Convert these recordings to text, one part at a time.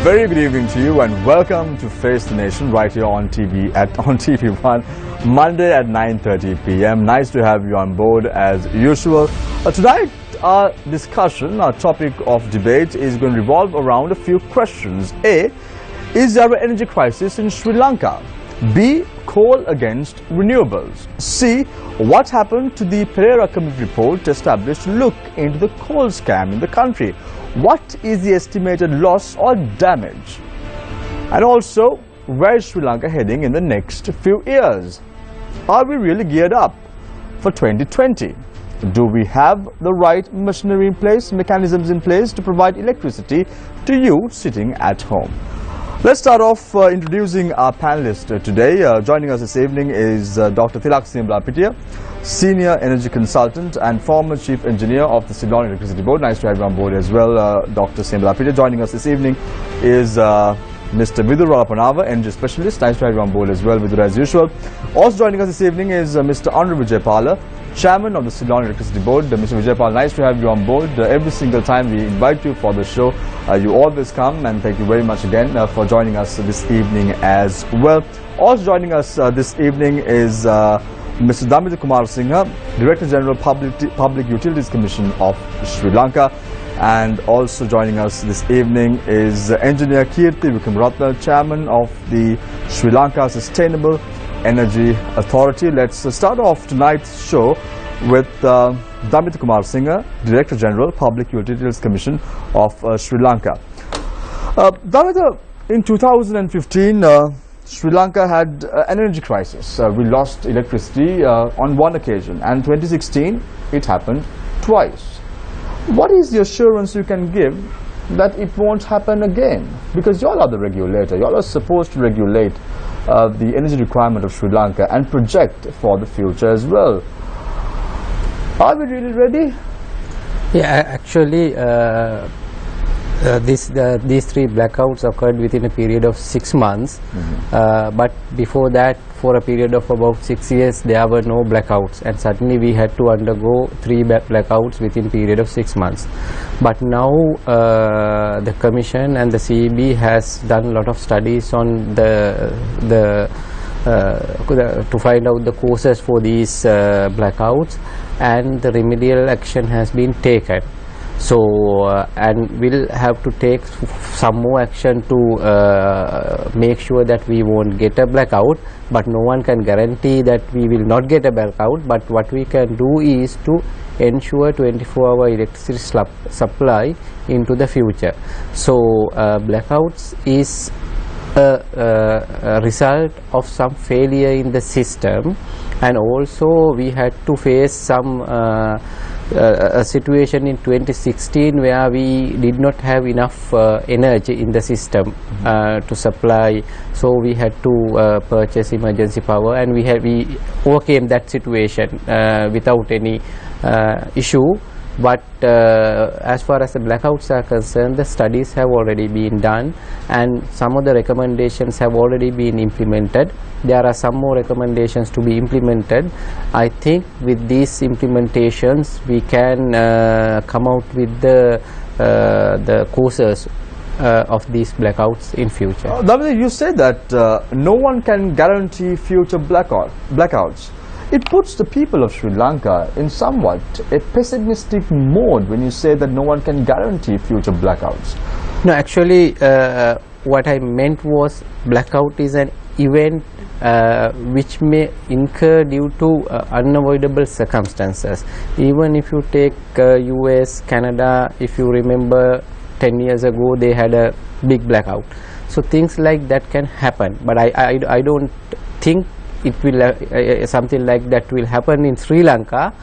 very good evening to you and welcome to Face the Nation right here on TV1 Monday at 9:30 p.m. Nice to have you on board as usual. Tonight our discussion, our topic of debate is going to revolve around a few questions. A, is there an energy crisis in Sri Lanka? B, coal against renewables. C, what happened to the Pereira Committee report established to look into the coal scam in the country? What is the estimated loss or damage? And also, where is Sri Lanka heading in the next few years? Are we really geared up for 2020? Do we have the right machinery in place, mechanisms in place to provide electricity to you sitting at home? Let's start off introducing our panelist today. Joining us this evening is Dr. Tv1, Senior Energy Consultant and former Chief Engineer of the Ceylon Electricity Board. Nice to have you on board as well, Dr. Simbalapitiya. Joining us this evening is Mr. Vidur Ralapanava, Energy Specialist. Nice to have you on board as well, Vidur, as usual. Also joining us this evening is Mr. Andrew Vijaypala, Chairman of the Ceylon Electricity Board. Mr. Vijaypal, nice to have you on board. Every single time we invite you for the show, you always come, and thank you very much again for joining us this evening as well. Also joining us this evening is Mr. Damita Kumar Singha, Director General Public Utilities Commission of Sri Lanka. And also joining us this evening is Engineer Kirti Wickramaratne, Chairman of the Sri Lanka Sustainable Energy Authority. Let's start off tonight's show with Damita Kumar Singha, Director General Public Utilities Commission of Sri Lanka. Damita, in 2015, Sri Lanka had an energy crisis. We lost electricity on one occasion, and 2016 it happened twice. What is the assurance you can give that it won't happen again? Because you all are the regulator, you all are supposed to regulate the energy requirement of Sri Lanka and project for the future as well. Are we really ready? Yeah, actually these three blackouts occurred within a period of 6 months, but before that, for a period of about 6 years, there were no blackouts, and suddenly we had to undergo 3 blackouts within a period of 6 months. But now the Commission and the CEB has done a lot of studies on to find out the causes for these blackouts, and the remedial action has been taken. So and we'll have to take some more action to make sure that we won't get a blackout, but no one can guarantee that we will not get a blackout. But what we can do is to ensure 24-hour electricity supply into the future. So blackouts is a result of some failure in the system, and also we had to face some a situation in 2016 where we did not have enough energy in the system to supply, so we had to purchase emergency power, and we overcame that situation without any issue. But as far as the blackouts are concerned, the studies have already been done, and some of the recommendations have already been implemented. There are some more recommendations to be implemented. I think with these implementations we can come out with the causes of these blackouts in future. Damita, you said that no one can guarantee future blackouts. It puts the people of Sri Lanka in somewhat a pessimistic mode when you say that no one can guarantee future blackouts. No, actually what I meant was blackout is an event which may incur due to unavoidable circumstances. Even if you take US, Canada, if you remember 10 years ago they had a big blackout. So things like that can happen, but I don't think it will something like that will happen in Sri Lanka.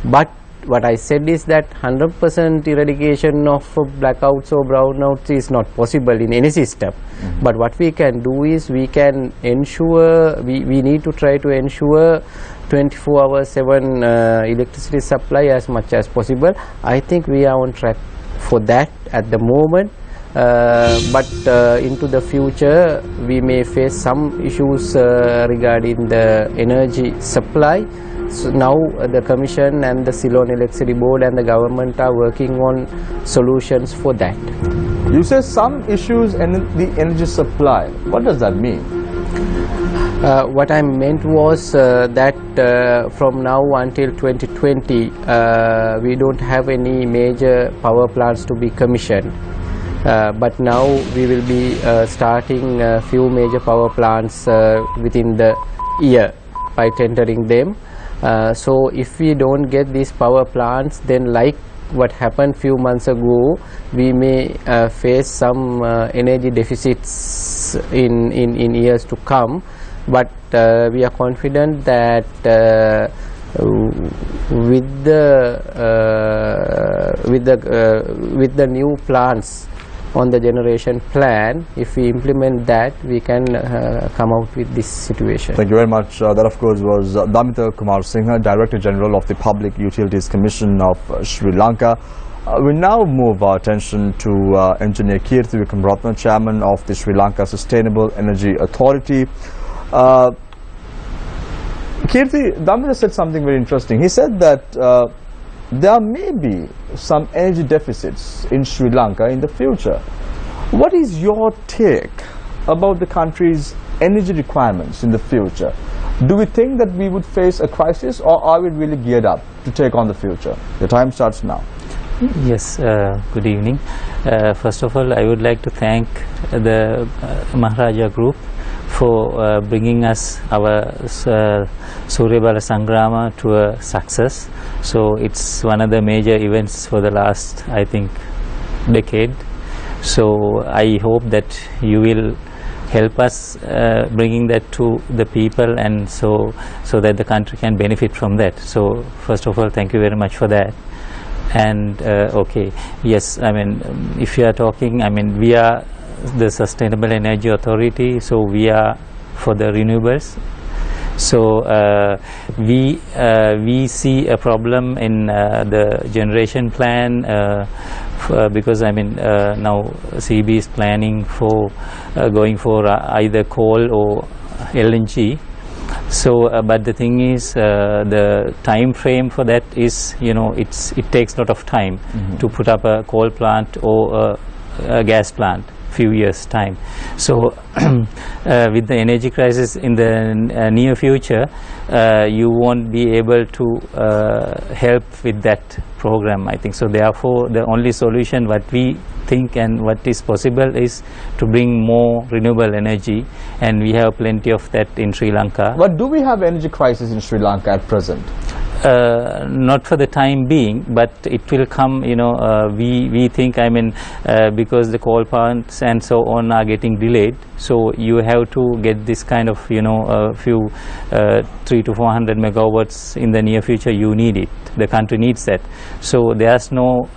But what I said is that 100% eradication of blackouts or brownouts is not possible in any system. But what we can do is we can ensure, we need to try to ensure 24/7 electricity supply as much as possible. I think we are on track for that at the moment. But into the future we may face some issues regarding the energy supply, so now the Commission and the Ceylon Electricity Board and the government are working on solutions for that. You say some issues in the energy supply. What does that mean? What I meant was that from now until 2020 we don't have any major power plants to be commissioned, but now we will be starting a few major power plants within the year by tendering them. So if we don't get these power plants, then like what happened few months ago, we may face some energy deficits in years to come. But we are confident that with the new plants on the generation plan, if we implement that, we can come out with this situation. Thank you very much. That of course was Damita Kumar Singha, Director General of the Public Utilities Commission of Sri Lanka. We now move our attention to Engineer Kirti Wickramaratne, Chairman of the Sri Lanka Sustainable Energy Authority. Kirti, Damita said something very interesting. He said that there may be some energy deficits in Sri Lanka in the future. What is your take about the country's energy requirements in the future? Do we think that we would face a crisis, or are we really geared up to take on the future? Your time starts now. Yes, good evening. First of all, I would like to thank the Maharaja Group for bringing us our Surya Bala Sangrama to a success. So it's one of the major events for the last, I think, decade. So I hope that you will help us bringing that to the people, and so that the country can benefit from that. So first of all, thank you very much for that. And okay, yes, I mean, if you are talking, I mean, we are the Sustainable Energy Authority, so we are for the renewables. So we see a problem in the generation plan, because I mean now CB is planning for going for either coal or LNG. So but the thing is, the time frame for that is, you know, it takes a lot of time to put up a coal plant or a gas plant, few years time. So with the energy crisis in the near future, you won't be able to help with that program, I think. So therefore the only solution what we think and what is possible is to bring more renewable energy, and we have plenty of that in Sri Lanka. But do we have energy crisis in Sri Lanka at present? Not for the time being, but it will come, you know. We think, I mean, because the coal plants and so on are getting delayed, so you have to get this kind of, you know, a few 300 to 400 megawatts in the near future. You need it, the country needs that. So there's no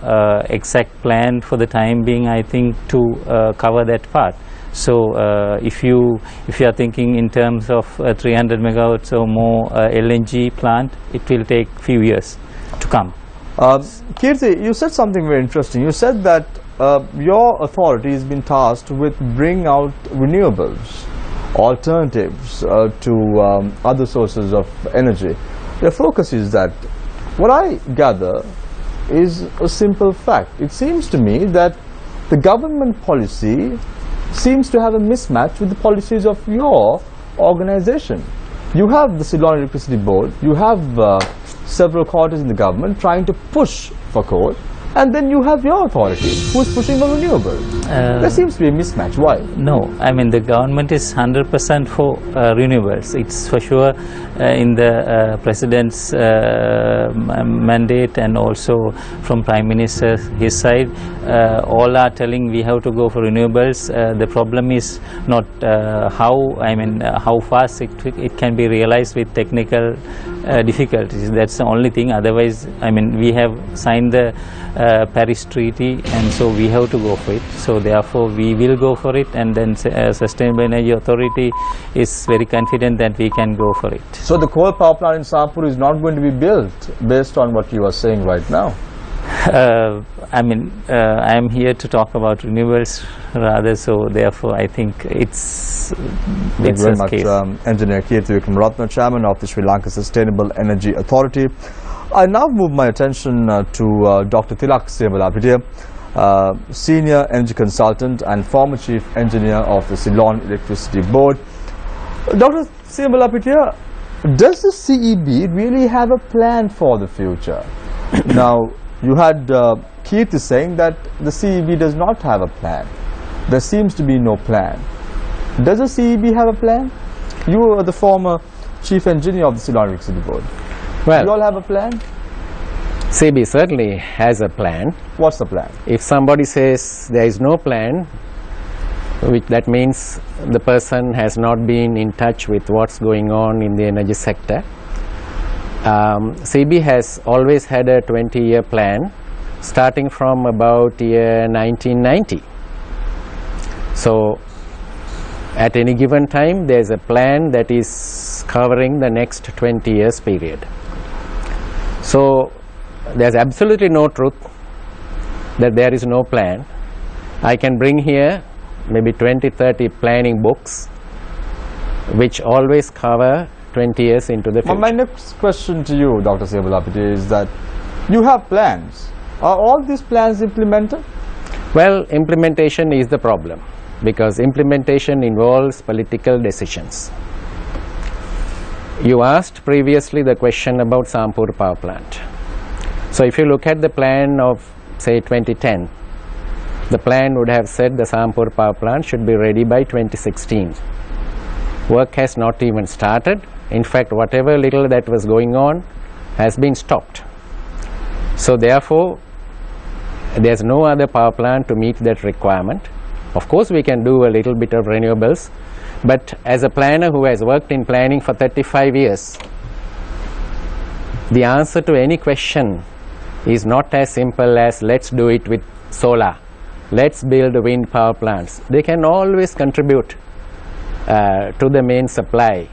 exact plan for the time being, I think, to cover that part. So if you are thinking in terms of 300 megawatts or more LNG plant, it will take few years to come. Kirti, you said something very interesting. You said that your authority has been tasked with bringing out renewables, alternatives to other sources of energy. Your focus is that. What I gather is a simple fact. It seems to me that the government policy seems to have a mismatch with the policies of your organization. You have the Ceylon Electricity Board, you have several quarters in the government trying to push for coal, and then you have your authority who's pushing for renewables. There seems to be a mismatch. Why? No, I mean, the government is 100% for renewables. It's for sure in the President's mandate, and also from Prime Minister, his side, all are telling we have to go for renewables. The problem is not how, I mean, how fast it can be realized with technical difficulties. That's the only thing. Otherwise, I mean, we have signed the Paris Treaty, and so we have to go for it. So therefore we will go for it, and then Sustainable Energy Authority is very confident that we can go for it. So the coal power plant in Sampur is not going to be built based on what you are saying right now? I mean, I am here to talk about renewables rather, so therefore I think it's Thank you very much, Engineer Kirti Vikramratne, Chairman of the Sri Lanka Sustainable Energy Authority. I now move my attention to Dr. Tilak Sebalapitiya, Senior Energy Consultant and former Chief Engineer of the Ceylon Electricity Board. Dr. Sebalapitiya, does the CEB really have a plan for the future? Now, you had Kirti saying that the CEB does not have a plan. There seems to be no plan. Does the CEB have a plan? You are the former Chief Engineer of the Ceylon Electricity Board. Well, do you all have a plan? CEB certainly has a plan. What's the plan? If somebody says there is no plan, which that means the person has not been in touch with what's going on in the energy sector. CEB has always had a 20-year plan starting from about year 1990. So at any given time there is a plan that is covering the next 20 years period. So there's absolutely no truth that there is no plan. I can bring here maybe 20-30 planning books which always cover 20 years into the future. My next question to you, Dr. Sebalapitiya, is that you have plans. Are all these plans implemented? Well, implementation is the problem because implementation involves political decisions. You asked previously the question about Sampur power plant. So if you look at the plan of say 2010, the plan would have said the Sampur power plant should be ready by 2016. Work has not even started. In fact, whatever little that was going on has been stopped. So therefore, there's no other power plant to meet that requirement. Of course, we can do a little bit of renewables, but as a planner who has worked in planning for 35 years, the answer to any question is not as simple as let's do it with solar, let's build wind power plants. They can always contribute to the main supply,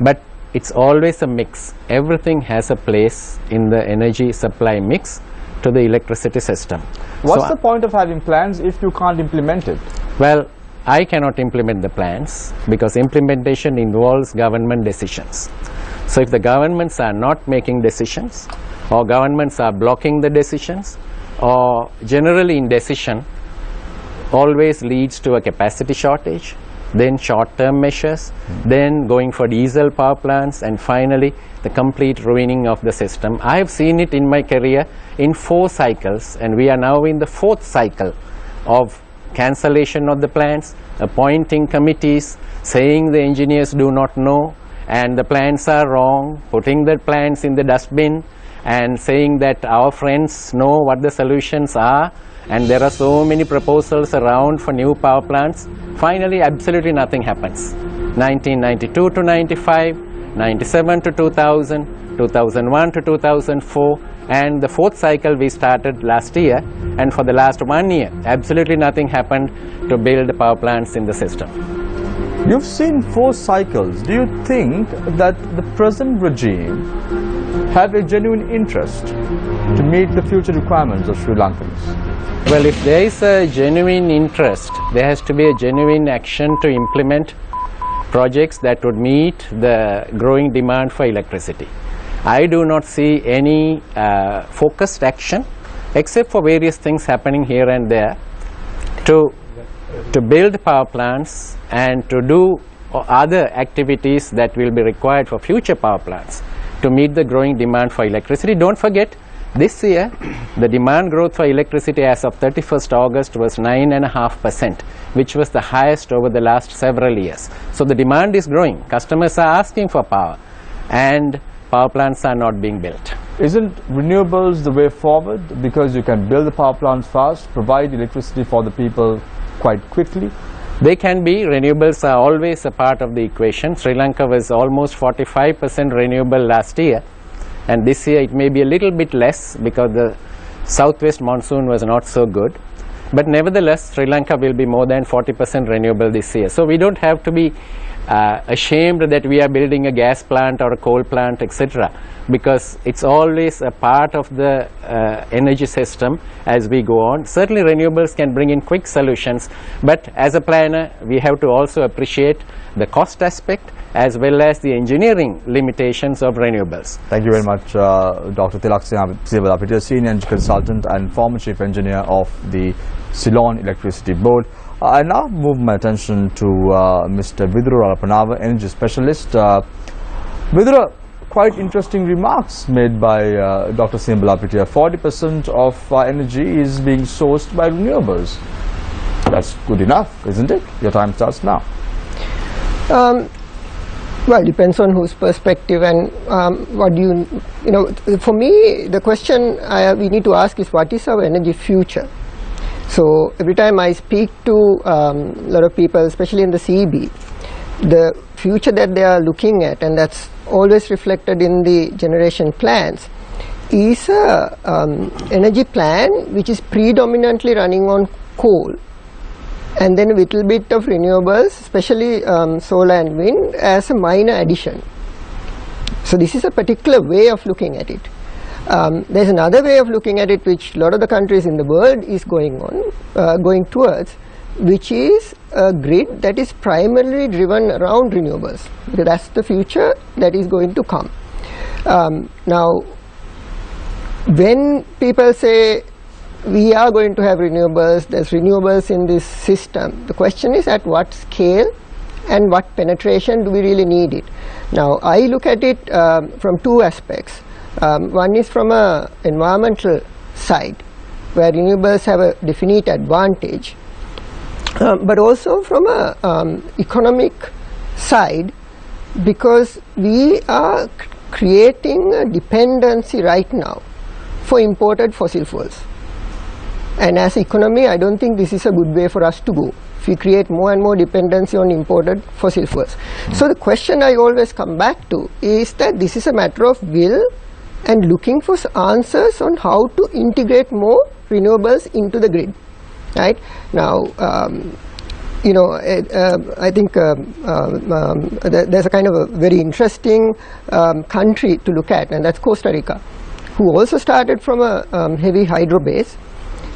but it's always a mix. Everything has a place in the energy supply mix to the electricity system. What's the point of having plans if you can't implement it? Well, I cannot implement the plans because implementation involves government decisions. So if the governments are not making decisions, or governments are blocking the decisions, or generally indecision always leads to a capacity shortage, then short-term measures, then going for diesel power plants, and finally the complete ruining of the system. I have seen it in my career in 4 cycles, and we are now in the 4th cycle of cancellation of the plans, appointing committees, saying the engineers do not know and the plans are wrong, putting the plans in the dustbin and saying that our friends know what the solutions are, and there are so many proposals around for new power plants. Finally, absolutely nothing happens. 1992 to 95, 97 to 2000, 2001 to 2004, and the 4th cycle we started last year, and for the last 1 year, absolutely nothing happened to build power plants in the system. You've seen 4 cycles. Do you think that the present regime have a genuine interest to meet the future requirements of Sri Lankans? Well, if there is a genuine interest, there has to be a genuine action to implement projects that would meet the growing demand for electricity. I do not see any focused action except for various things happening here and there to build power plants and to do other activities that will be required for future power plants to meet the growing demand for electricity. Don't forget, this year the demand growth for electricity as of 31st August was 9.5%, which was the highest over the last several years. So the demand is growing, customers are asking for power, and power plants are not being built. Isn't renewables the way forward, because you can build the power plants fast, provide electricity for the people quite quickly? They can be. Renewables are always a part of the equation. Sri Lanka was almost 45% renewable last year, and this year it may be a little bit less because the southwest monsoon was not so good, but nevertheless Sri Lanka will be more than 40% renewable this year. So we don't have to be ashamed that we are building a gas plant or a coal plant, etc., because it's always a part of the energy system as we go on. Certainly renewables can bring in quick solutions, but as a planner we have to also appreciate the cost aspect as well as the engineering limitations of renewables. Thank you very much, Dr. Tilak Sivalapitiya, Senior Energy Consultant and former Chief Engineer of the Ceylon Electricity Board. I now move my attention to Mr. Vidura Alapanava, Energy Specialist. Vidura, quite interesting remarks made by Dr. Sivalapitiya. 40% of our energy is being sourced by renewables. That's good enough, isn't it? Your time starts now. Well, depends on whose perspective and what do you know, for me the question we need to ask is, what is our energy future? So every time I speak to a lot of people, especially in the CEB, the future that they are looking at, and that's always reflected in the generation plans, is a energy plan which is predominantly running on coal, and then a little bit of renewables, especially solar and wind, as a minor addition. So this is a particular way of looking at it. There's another way of looking at it which a lot of the countries in the world is going towards, which is a grid that is primarily driven around renewables, because that's the future that is going to come. Now, when people say we are going to have renewables, there's renewables in this system, the question is at what scale and what penetration do we really need it? Now, I look at it from two aspects. One is from an environmental side, where renewables have a definite advantage, but also from an economic side, because we are creating a dependency right now for imported fossil fuels. And as economy, I don't think this is a good way for us to go if we create more and more dependency on imported fossil fuels. So the question I always come back to is that this is a matter of will and looking for answers on how to integrate more renewables into the grid. Right now, you know, I think there's a kind of a very interesting country to look at, and that's Costa Rica, who also started from a heavy hydro base,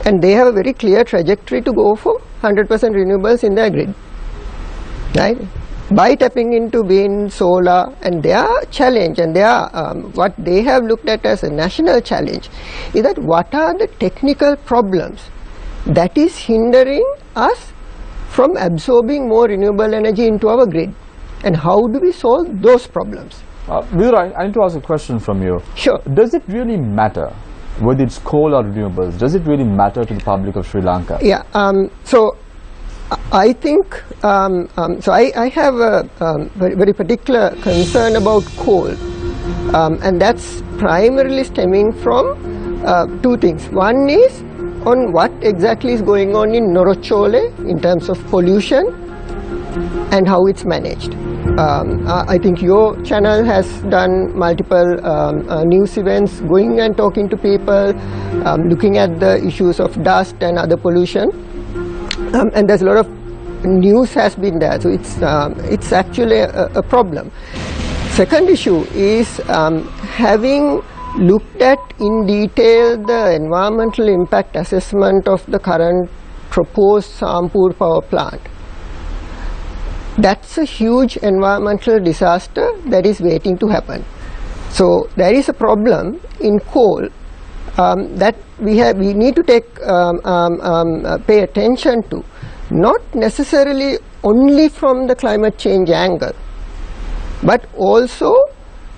and they have a very clear trajectory to go for 100% renewables in their grid, right? By tapping into wind, solar, and their challenge, and their what they have looked at as a national challenge is that what are the technical problems that is hindering us from absorbing more renewable energy into our grid, and how do we solve those problems? Vidura, I need to ask a question from you. Sure. Does it really matter whether it's coal or renewables? Does it really matter to the public of Sri Lanka? Yeah. So I think so. I have a very particular concern about coal, and that's primarily stemming from two things. One is on what exactly is going on in Norochole in terms of pollution and how it's managed. I think your channel has done multiple news events, going and talking to people, looking at the issues of dust and other pollution, and there's a lot of news has been there, so it's actually a problem. Second issue is having looked at in detail the environmental impact assessment of the current proposed Sampur power plant. That's a huge environmental disaster that is waiting to happen. So there is a problem in coal that we need to pay attention to, not necessarily only from the climate change angle, but also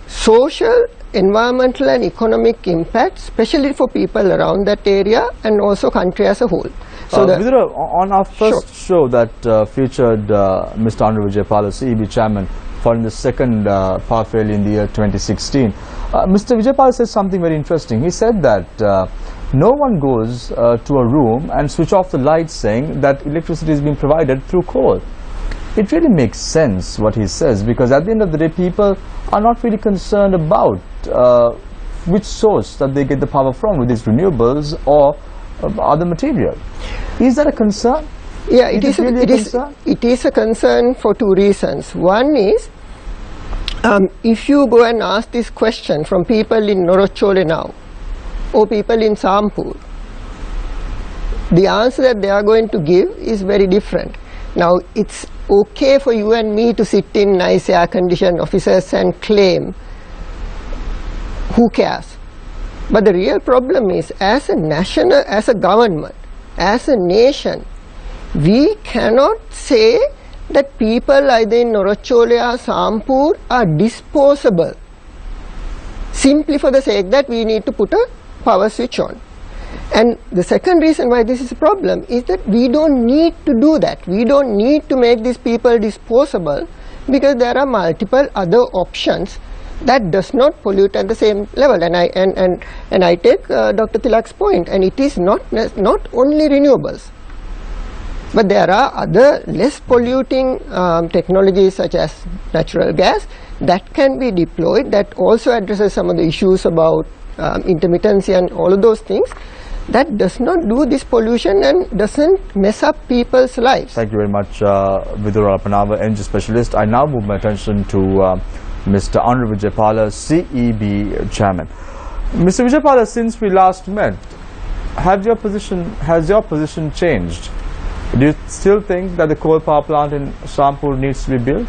social, environmental and economic impact, especially for people around that area and also country as a whole. So Vidura, on our first show that featured Mr. Andrew Vijaypala, CEB chairman, following the second power failure in the year 2016, Mr. Vijaypala said something very interesting. He said that no one goes to a room and switch off the lights saying that electricity is being provided through coal. It really makes sense what he says, because at the end of the day people are not really concerned about which source that they get the power from, whether it's renewables or other material. Is that a concern? Yeah, it is really a concern? it is a concern for two reasons. One is, if you go and ask this question from people in Norochole now, or people in Sampur, the answer that they are going to give is very different. Now, it's okay for you and me to sit in nice air-conditioned offices and claim, who cares? But the real problem is, as a government, as a nation, we cannot say that people either in Norochole or Sampur are disposable simply for the sake that we need to put a power switch on. And the second reason why this is a problem is that we don't need to do that. We don't need to make these people disposable, because there are multiple other options that does not pollute at the same level. And I take Dr. Tilak's point, and it is not only renewables, but there are other less polluting technologies such as natural gas that can be deployed, that also addresses some of the issues about intermittency and all of those things. That does not do this pollution and doesn't mess up people's lives. Thank you very much, Vidura Panava, energy specialist. I now move my attention to Mr. Anur Vijaypala, CEB chairman. Mr. Vijaypala, since we last met, has your position changed? Do you still think that the coal power plant in Sampur needs to be built?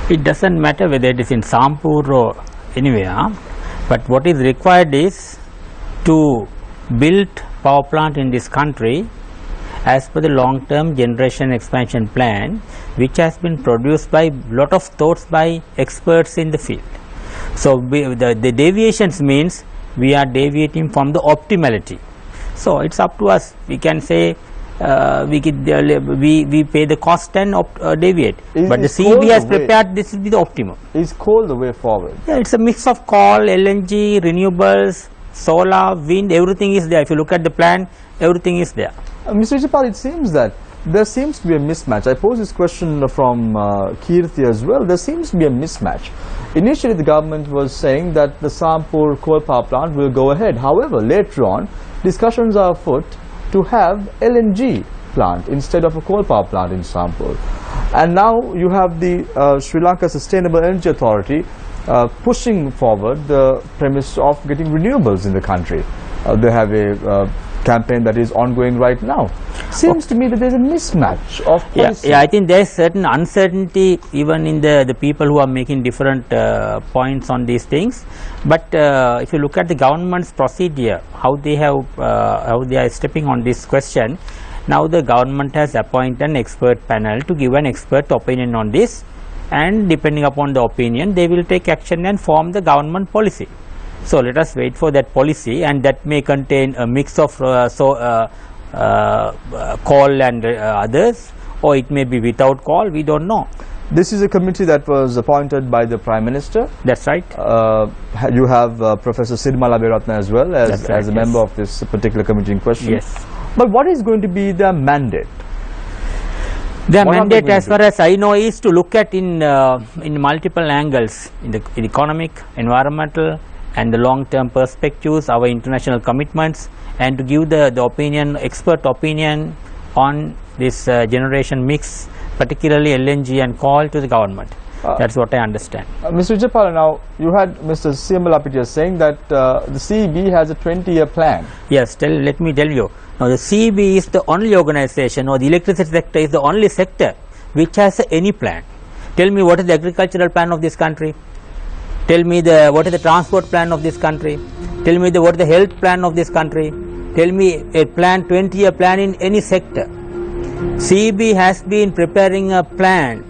It doesn't matter whether it is in Sampur or anywhere, but what is required is to build power plant in this country as per the long-term generation expansion plan, which has been produced by lot of thoughts by experts in the field. So the deviations means we are deviating from the optimality. So it's up to us. We can say we pay the cost and deviate. But the CEB has prepared this will be the optimum. Is coal the way forward? Yeah, it's a mix of coal, LNG, renewables, solar, wind, everything is there. If you look at the plan, everything is there. Mr. Vijaypal, it seems that there seems to be a mismatch. I pose this question from Kirti as well. There seems to be a mismatch. Initially, the government was saying that the Sampur coal power plant will go ahead. However, later on, discussions are afoot to have LNG plant instead of a coal power plant in Sampur. And now you have the Sri Lanka Sustainable Energy Authority pushing forward the premise of getting renewables in the country. They have a campaign that is ongoing right now. Seems to me that there's a mismatch of policy. Yeah, I think there's certain uncertainty even in the people who are making different points on these things. But if you look at the government's procedure, how they are stepping on this question, now the government has appointed an expert panel to give an expert opinion on this, and depending upon the opinion, they will take action and form the government policy. So let us wait for that policy, and that may contain a mix of coal and others, or it may be without coal. We don't know. This is a committee that was appointed by the Prime Minister. That's right. You have Professor Sirmala Beratna as well as a member of this particular committee in question. Yes. But what is going to be their mandate? Their mandate, as far as I know, is to look at in multiple angles, in the economic, environmental, and the long-term perspectives, our international commitments, and to give the opinion, expert opinion on this generation mix, particularly LNG and coal, to the government. That's what I understand. Mr. Vijaypala, now you had Mr. Siamalapitia saying that the CEB has a 20-year plan. Yes, let me tell you. Now the CEB is the only organization, or the electricity sector is the only sector which has any plan. Tell me, what is the agricultural plan of this country? Tell me what is the transport plan of this country? Tell me what is the health plan of this country? Tell me a plan, 20-year plan in any sector. CEB has been preparing a plan,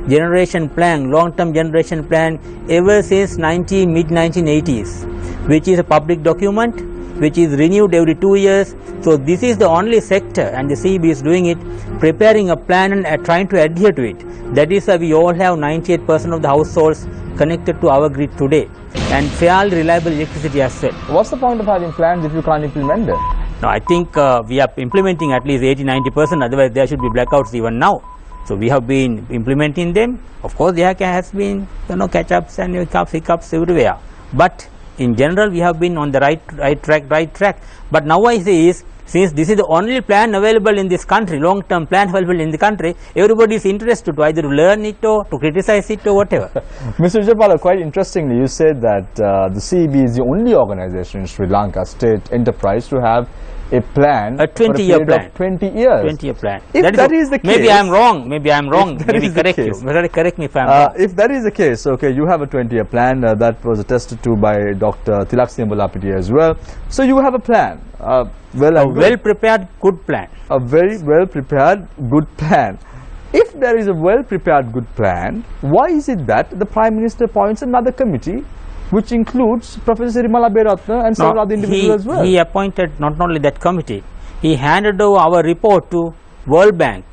generation plan, long-term generation plan ever since mid-1980s, which is a public document, which is renewed every 2 years. So this is the only sector, and the CEB is doing it, preparing a plan and trying to adhere to it. That is why we all have 98% of the households connected to our grid today, and fairly reliable electricity as well. What's the point of having plans if you can't implement them? Now, I think we are implementing at least 80-90%, otherwise there should be blackouts even now. So we have been implementing them. Of course, there has been catch-ups and hiccups everywhere. But in general, we have been on the right track. But now I say is since this is the only plan available in this country, long-term plan available in the country, everybody is interested to either learn it or to criticize it or whatever. Mr. Vijaypala, quite interestingly, you said that the CEB is the only organization in Sri Lanka, state enterprise, to have a plan A 20-year for a period plan. of 20 years. 20-year plan. If that is the maybe case- I am wrong. Maybe I am wrong. that Maybe is the correct you. case- Correct me if I am wrong. If that is the case, okay, you have a 20-year plan that was attested to by Dr. Tilaksimbalapiti as well. So you have a plan, A good. well-prepared, good plan. A very well prepared good plan. If there is a well prepared good plan, why is it that the Prime Minister appoints another committee which includes Professor Sirimala Beratna and several other individuals as well? He appointed not only that committee, he handed over our report to World Bank,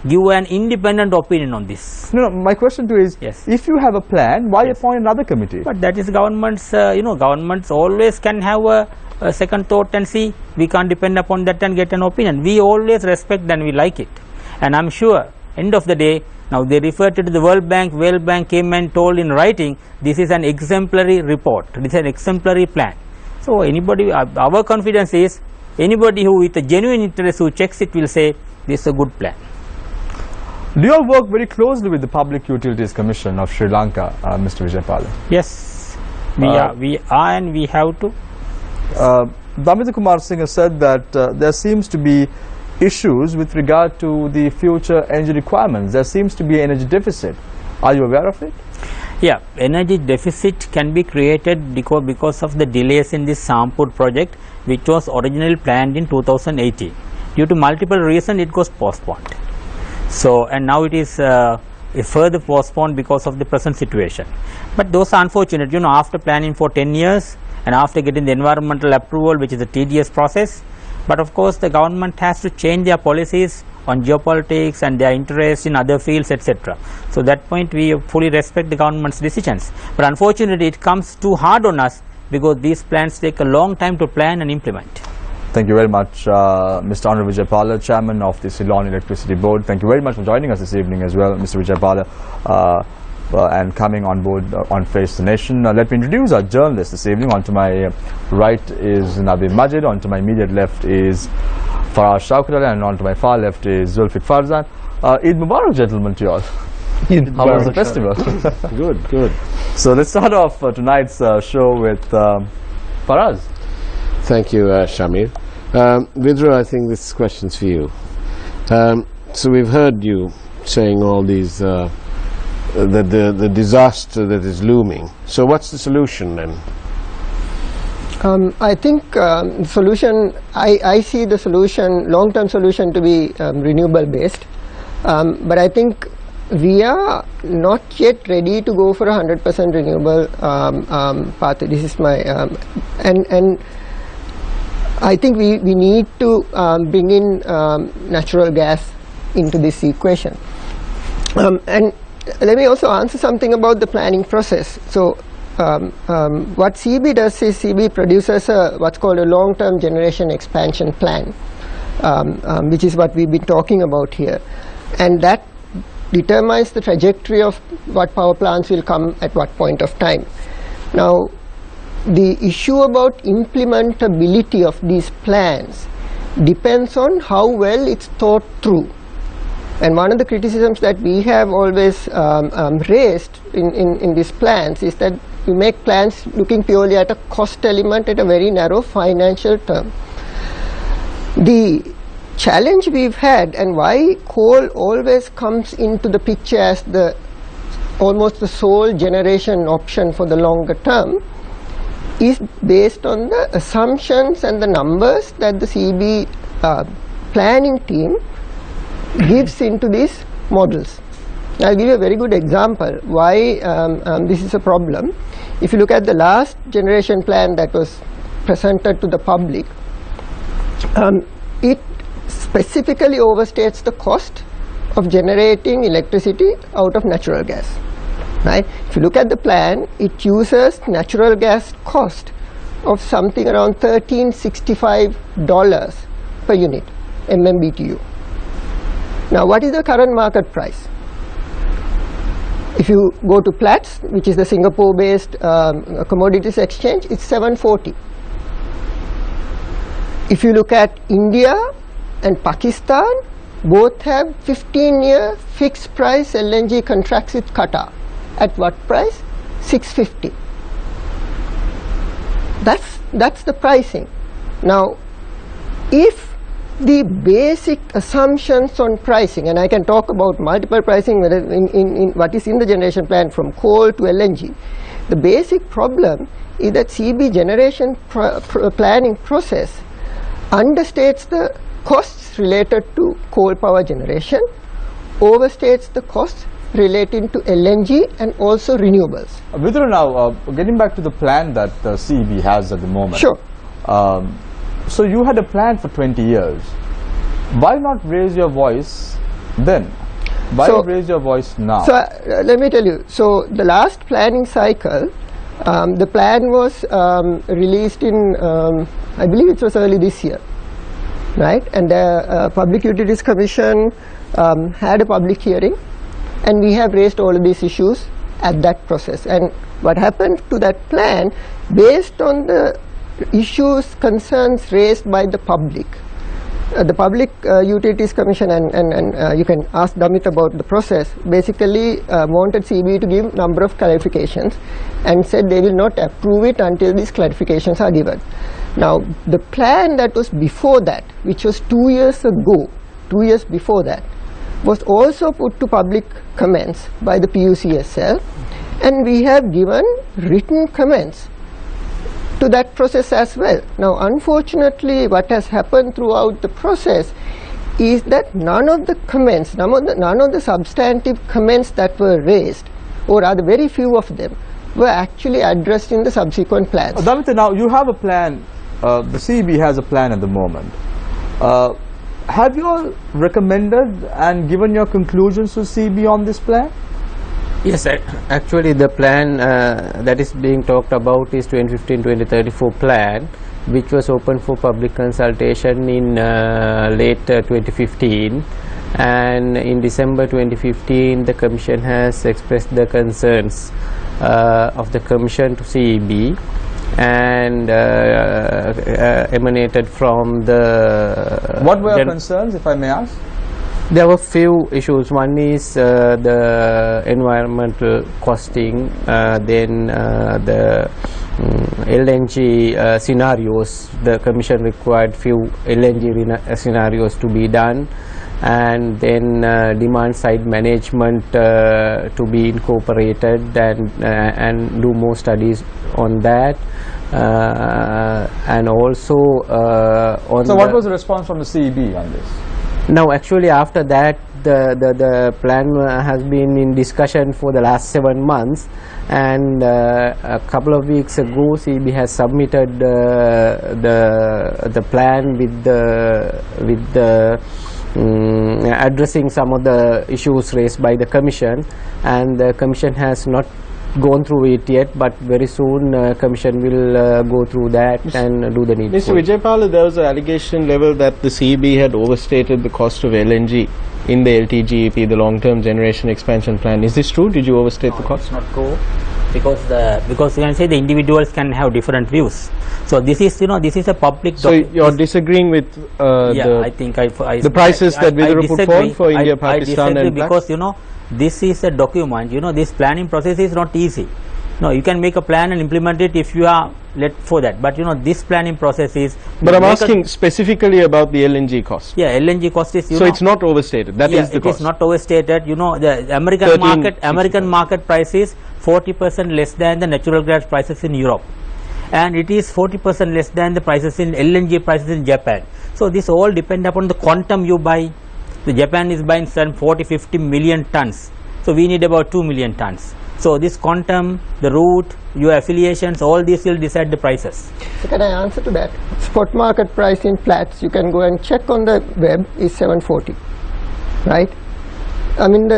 give an independent opinion on this. No, my question to you is, Yes. if you have a plan, why Yes. appoint another committee? But that is government's, governments always can have a second thought and see. We can't depend upon that and get an opinion. We always respect and we like it. And I'm sure, end of the day, now they referred to the World Bank came and told in writing, this is an exemplary report, this is an exemplary plan. So anybody, our confidence is, anybody who with a genuine interest who checks it will say, this is a good plan. Do you all work very closely with the Public Utilities Commission of Sri Lanka, Mr. Vijaypala? Yes, we are and we have to. Damita Kumar Singh has said that there seems to be issues with regard to the future energy requirements. There seems to be an energy deficit. Are you aware of it? Yeah, energy deficit can be created because of the delays in this Sampur project, which was originally planned in 2018. Due to multiple reasons, it was postponed. So, and now it is further postponed because of the present situation. But those are unfortunate, after planning for 10 years and after getting the environmental approval, which is a tedious process. But of course, the government has to change their policies on geopolitics and their interest in other fields, etc. So that point we fully respect the government's decisions. But unfortunately, it comes too hard on us because these plans take a long time to plan and implement. Thank you very much, Mr. Honorable Vijaypala, Chairman of the Ceylon Electricity Board. Thank you very much for joining us this evening as well, Mr. Vijaypala, and coming on board on Face the Nation. Let me introduce our journalists this evening. On to my right is Nabil Majid, on to my immediate left is Faraz Shaukat, and on to my far left is Zulfiq Farzan. Eid Mubarak, gentlemen, to you all. How was the festival? Good. So let's start off tonight's show with Faraz. Thank you, Shamir. Vidra, I think this question's for you. So we've heard you saying all these, that the disaster that is looming. So what's the solution then? I think the solution, I see the solution, long-term solution to be renewable based, but I think we are not yet ready to go for 100% renewable path. This is my, and I think we need to bring in natural gas into this equation. And let me also answer something about the planning process. So what CB does is CB produces what's called a long-term generation expansion plan, which is what we've been talking about here, and that determines the trajectory of what power plants will come at what point of time. Now, the issue about implementability of these plans depends on how well it's thought through. And one of the criticisms that we have always raised in these plans is that we make plans looking purely at a cost element at a very narrow financial term. The challenge we've had, and why coal always comes into the picture as the almost the sole generation option for the longer term, is based on the assumptions and the numbers that the CB planning team gives into these models. I'll give you a very good example why this is a problem. If you look at the last generation plan that was presented to the public, it specifically overstates the cost of generating electricity out of natural gas. Right? If you look at the plan, it uses natural gas cost of something around $13.65 per unit, MMBTU. Now, what is the current market price? If you go to Platts, which is the Singapore-based commodities exchange, it's $7.40. If you look at India and Pakistan, both have 15-year fixed price LNG contracts with Qatar. At what price? 650. That's the pricing. Now, if the basic assumptions on pricing, and I can talk about multiple pricing in what is in the generation plan from coal to LNG, the basic problem is that CB generation planning process understates the costs related to coal power generation, overstates the costs relating to LNG and also renewables. Vidura, now getting back to the plan that CEB has at the moment. Sure. So you had a plan for 20 years. Why not raise your voice then? Why not raise your voice now? So let me tell you. So the last planning cycle, the plan was released in, I believe it was early this year, right? And the Public Utilities Commission had a public hearing, and we have raised all of these issues at that process. And what happened to that plan, based on the issues, concerns raised by the public Utilities Commission, and you can ask Damit about the process, basically wanted CB to give number of clarifications and said they will not approve it until these clarifications are given. Now, the plan that was before that, which was 2 years ago, 2 years before that, was also put to public comments by the PUCSL, and we have given written comments to that process as well. Now, unfortunately, what has happened throughout the process is that none of the comments, none of the substantive comments that were raised, or rather very few of them, were actually addressed in the subsequent plans. Damita, now you have a plan, the CEB has a plan at the moment. Have you all recommended and given your conclusions to CEB on this plan? Yes, actually the plan that is being talked about is 2015-2034 plan, which was open for public consultation in late 2015, and in December 2015 the Commission has expressed the concerns of the Commission to CEB, and emanated from the... What were your concerns, if I may ask? There were few issues. One is the environmental costing, then the LNG scenarios. The Commission required few LNG scenarios to be done, and then demand side management to be incorporated, and do more studies on that, and also on... So what was the response from the CEB on this? Now, actually, after that, the plan has been in discussion for the last 7 months, and a couple of weeks ago, CEB has submitted the plan with the addressing some of the issues raised by the Commission, and the Commission has not gone through it yet, but very soon Commission will go through that and do the needful. Mr. Vijaypala, there was an allegation level that the CEB had overstated the cost of LNG in the LTGEP, the long-term generation expansion plan. Is this true? Did you overstate the cost? It's not true, because you can say the individuals can have different views. So this is, this is a public. So you're disagreeing with I think the prices that Vidura put forward for India, Pakistan, and because this is a document. This planning process is not easy. No, you can make a plan and implement it if you are let for that. But this planning process is. But I'm asking specifically about the LNG cost. Yeah, LNG cost is. So it's not overstated. That is the cost. It is not overstated. The American market price is 40% less than the natural gas prices in Europe, and it is 40% less than the prices in LNG prices in Japan. So this all depend upon the quantum you buy. The Japan is buying some 40-50 million tons. So we need about 2 million tons. So this quantum, the route, your affiliations, all these will decide the prices. So can I answer to that? Spot market price in flats, you can go and check on the web, is 740, right? I mean,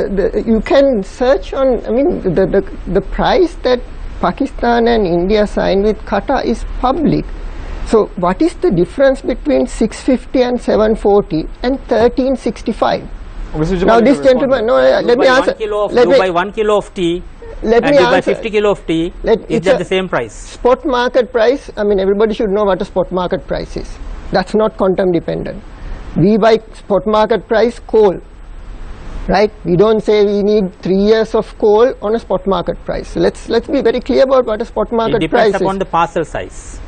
you can search on, the price that Pakistan and India signed with Qatar is public. So what is the difference between 650 and 740 and 1365? Now this gentleman, let me answer. You buy 1 kilo of tea, and you buy 50 kilo of tea, is that the same price? Spot market price, everybody should know what a spot market price is. That's not quantum dependent. We buy spot market price coal, right? We don't say we need 3 years of coal on a spot market price. So let's be very clear about what a spot market It price depends upon is. the parcel size.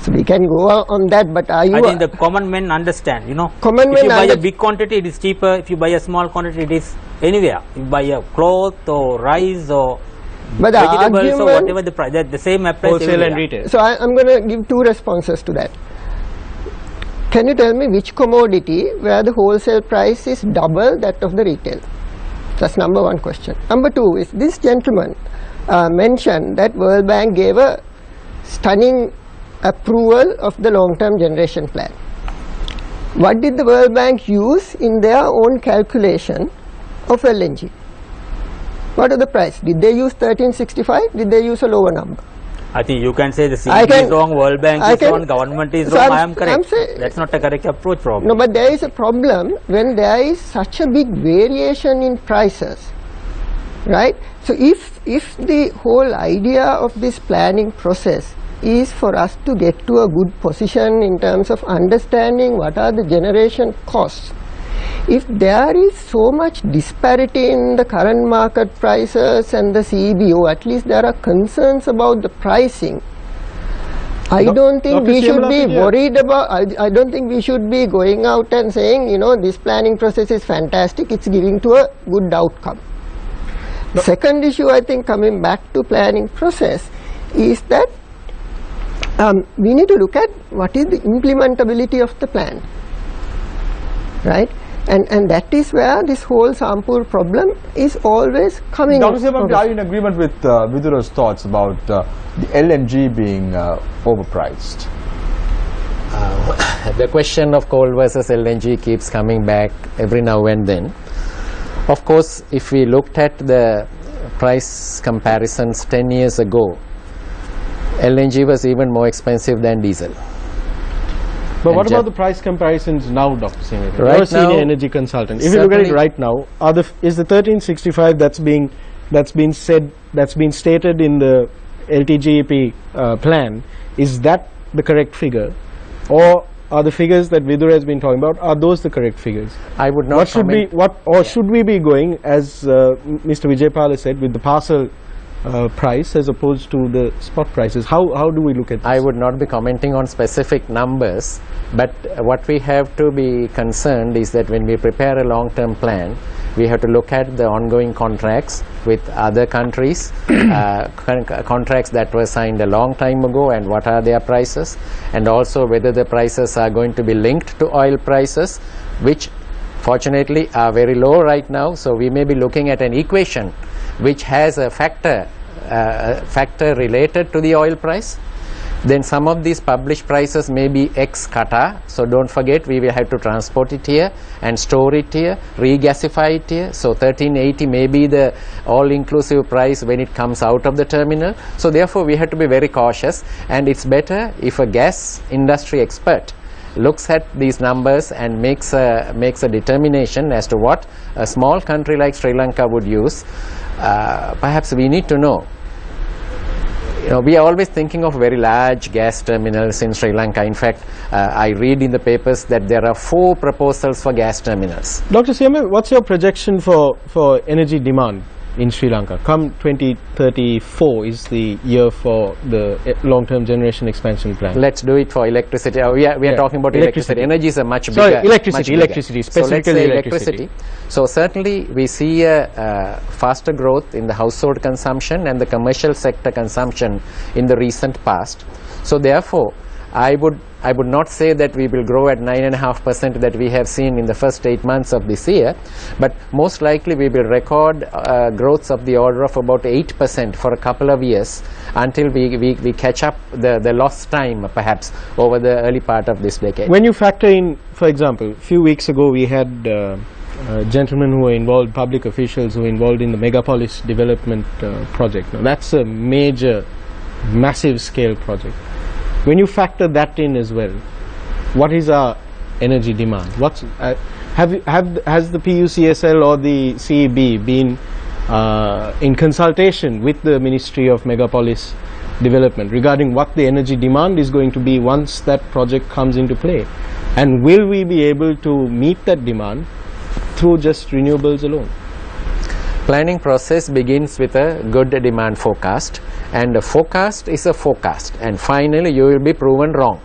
So we can go on that, but are you? I think the common men understand, you know. Common if men you buy a under- big quantity, it is cheaper. If you buy a small quantity, it is anywhere. You buy a cloth or rice or But the vegetables or argument- whatever the price, the same applies Wholesale everywhere. and retail. So I'm going to give two responses to that. Can you tell me which commodity where the wholesale price is double that of the retail? That's number one question. Number two is this gentleman mentioned that World Bank gave a stunning approval of the long-term generation plan. What did the World Bank use in their own calculation of LNG? What are the price? Did they use 1365? Did they use a lower number? I think you can say the I CB can- is wrong, World Bank I is can- wrong, government is so wrong. I'm- I am correct. I'm say- That's not a correct approach, probably. No, but there is a problem when there is such a big variation in prices, right? So if the whole idea of this planning process is for us to get to a good position in terms of understanding what are the generation costs, if there is so much disparity in the current market prices and the CBO, at least there are concerns about the pricing. I don't think Dr. we should be Siamalapati, worried about, I don't think we should be going out and saying, you know, this planning process is fantastic, it's giving to a good outcome. Second issue, I think, coming back to planning process is that we need to look at what is the implementability of the plan, right? And that is where this whole Sampur problem is always coming. Dr. Siamalapati, are you in agreement with Vidura's thoughts about the LNG being overpriced? The question of coal versus LNG keeps coming back every now and then. Of course, if we looked at the price comparisons 10 years ago, LNG was even more expensive than diesel. But what And about the price comparisons now, Dr. Singh? Right You're a senior now, energy consultant. If you look at it certainly- right now, is the 1365 that's been stated in the LTGEP plan, is that the correct figure, or are the figures that Vidura has been talking about, are those the correct figures? I would not What should be comment- should we be going, as Mr. Vijaypal has said, with the parcel price as opposed to the spot prices? How do we look at this? I would not be commenting on specific numbers, but what we have to be concerned is that when we prepare a long-term plan, we have to look at the ongoing contracts with other countries, contracts that were signed a long time ago, and what are their prices, and also whether the prices are going to be linked to oil prices, which fortunately are very low right now. So we may be looking at an equation which has a factor related to the oil price. Then some of these published prices may be ex Qatar, so don't forget we will have to transport it here and store it here, regasify it here. So 1380 may be the all-inclusive price when it comes out of the terminal. So therefore we have to be very cautious, and it's better if a gas industry expert looks at these numbers and makes a determination as to what a small country like Sri Lanka would use. Perhaps we need to know. We are always thinking of very large gas terminals in Sri Lanka. In fact, I read in the papers that there are 4 proposals for gas terminals. Dr. Siamal, what's your projection for energy demand in Sri Lanka? Come 2034 is the year for the long-term generation expansion plan. Let's do it for electricity. We are talking about electricity. Energy is a much bigger. Sorry, electricity, much bigger. specifically So let's say electricity. So certainly we see a faster growth in the household consumption and the commercial sector consumption in the recent past. So therefore, I would not say that we will grow at 9.5% that we have seen in the first 8 months of this year, but most likely we will record growths of the order of about 8% for a couple of years until we catch up the lost time perhaps over the early part of this decade. When you factor in, for example, a few weeks ago we had gentlemen who were involved, public officials who were involved in the megapolis development project. Now that's a major, massive scale project. When you factor that in as well, what is our energy demand? Has the PUCSL or the CEB been in consultation with the Ministry of Megapolis development regarding what the energy demand is going to be once that project comes into play, and will we be able to meet that demand through just renewables alone? Planning process begins with a good demand forecast, and a forecast is a forecast, and finally you will be proven wrong.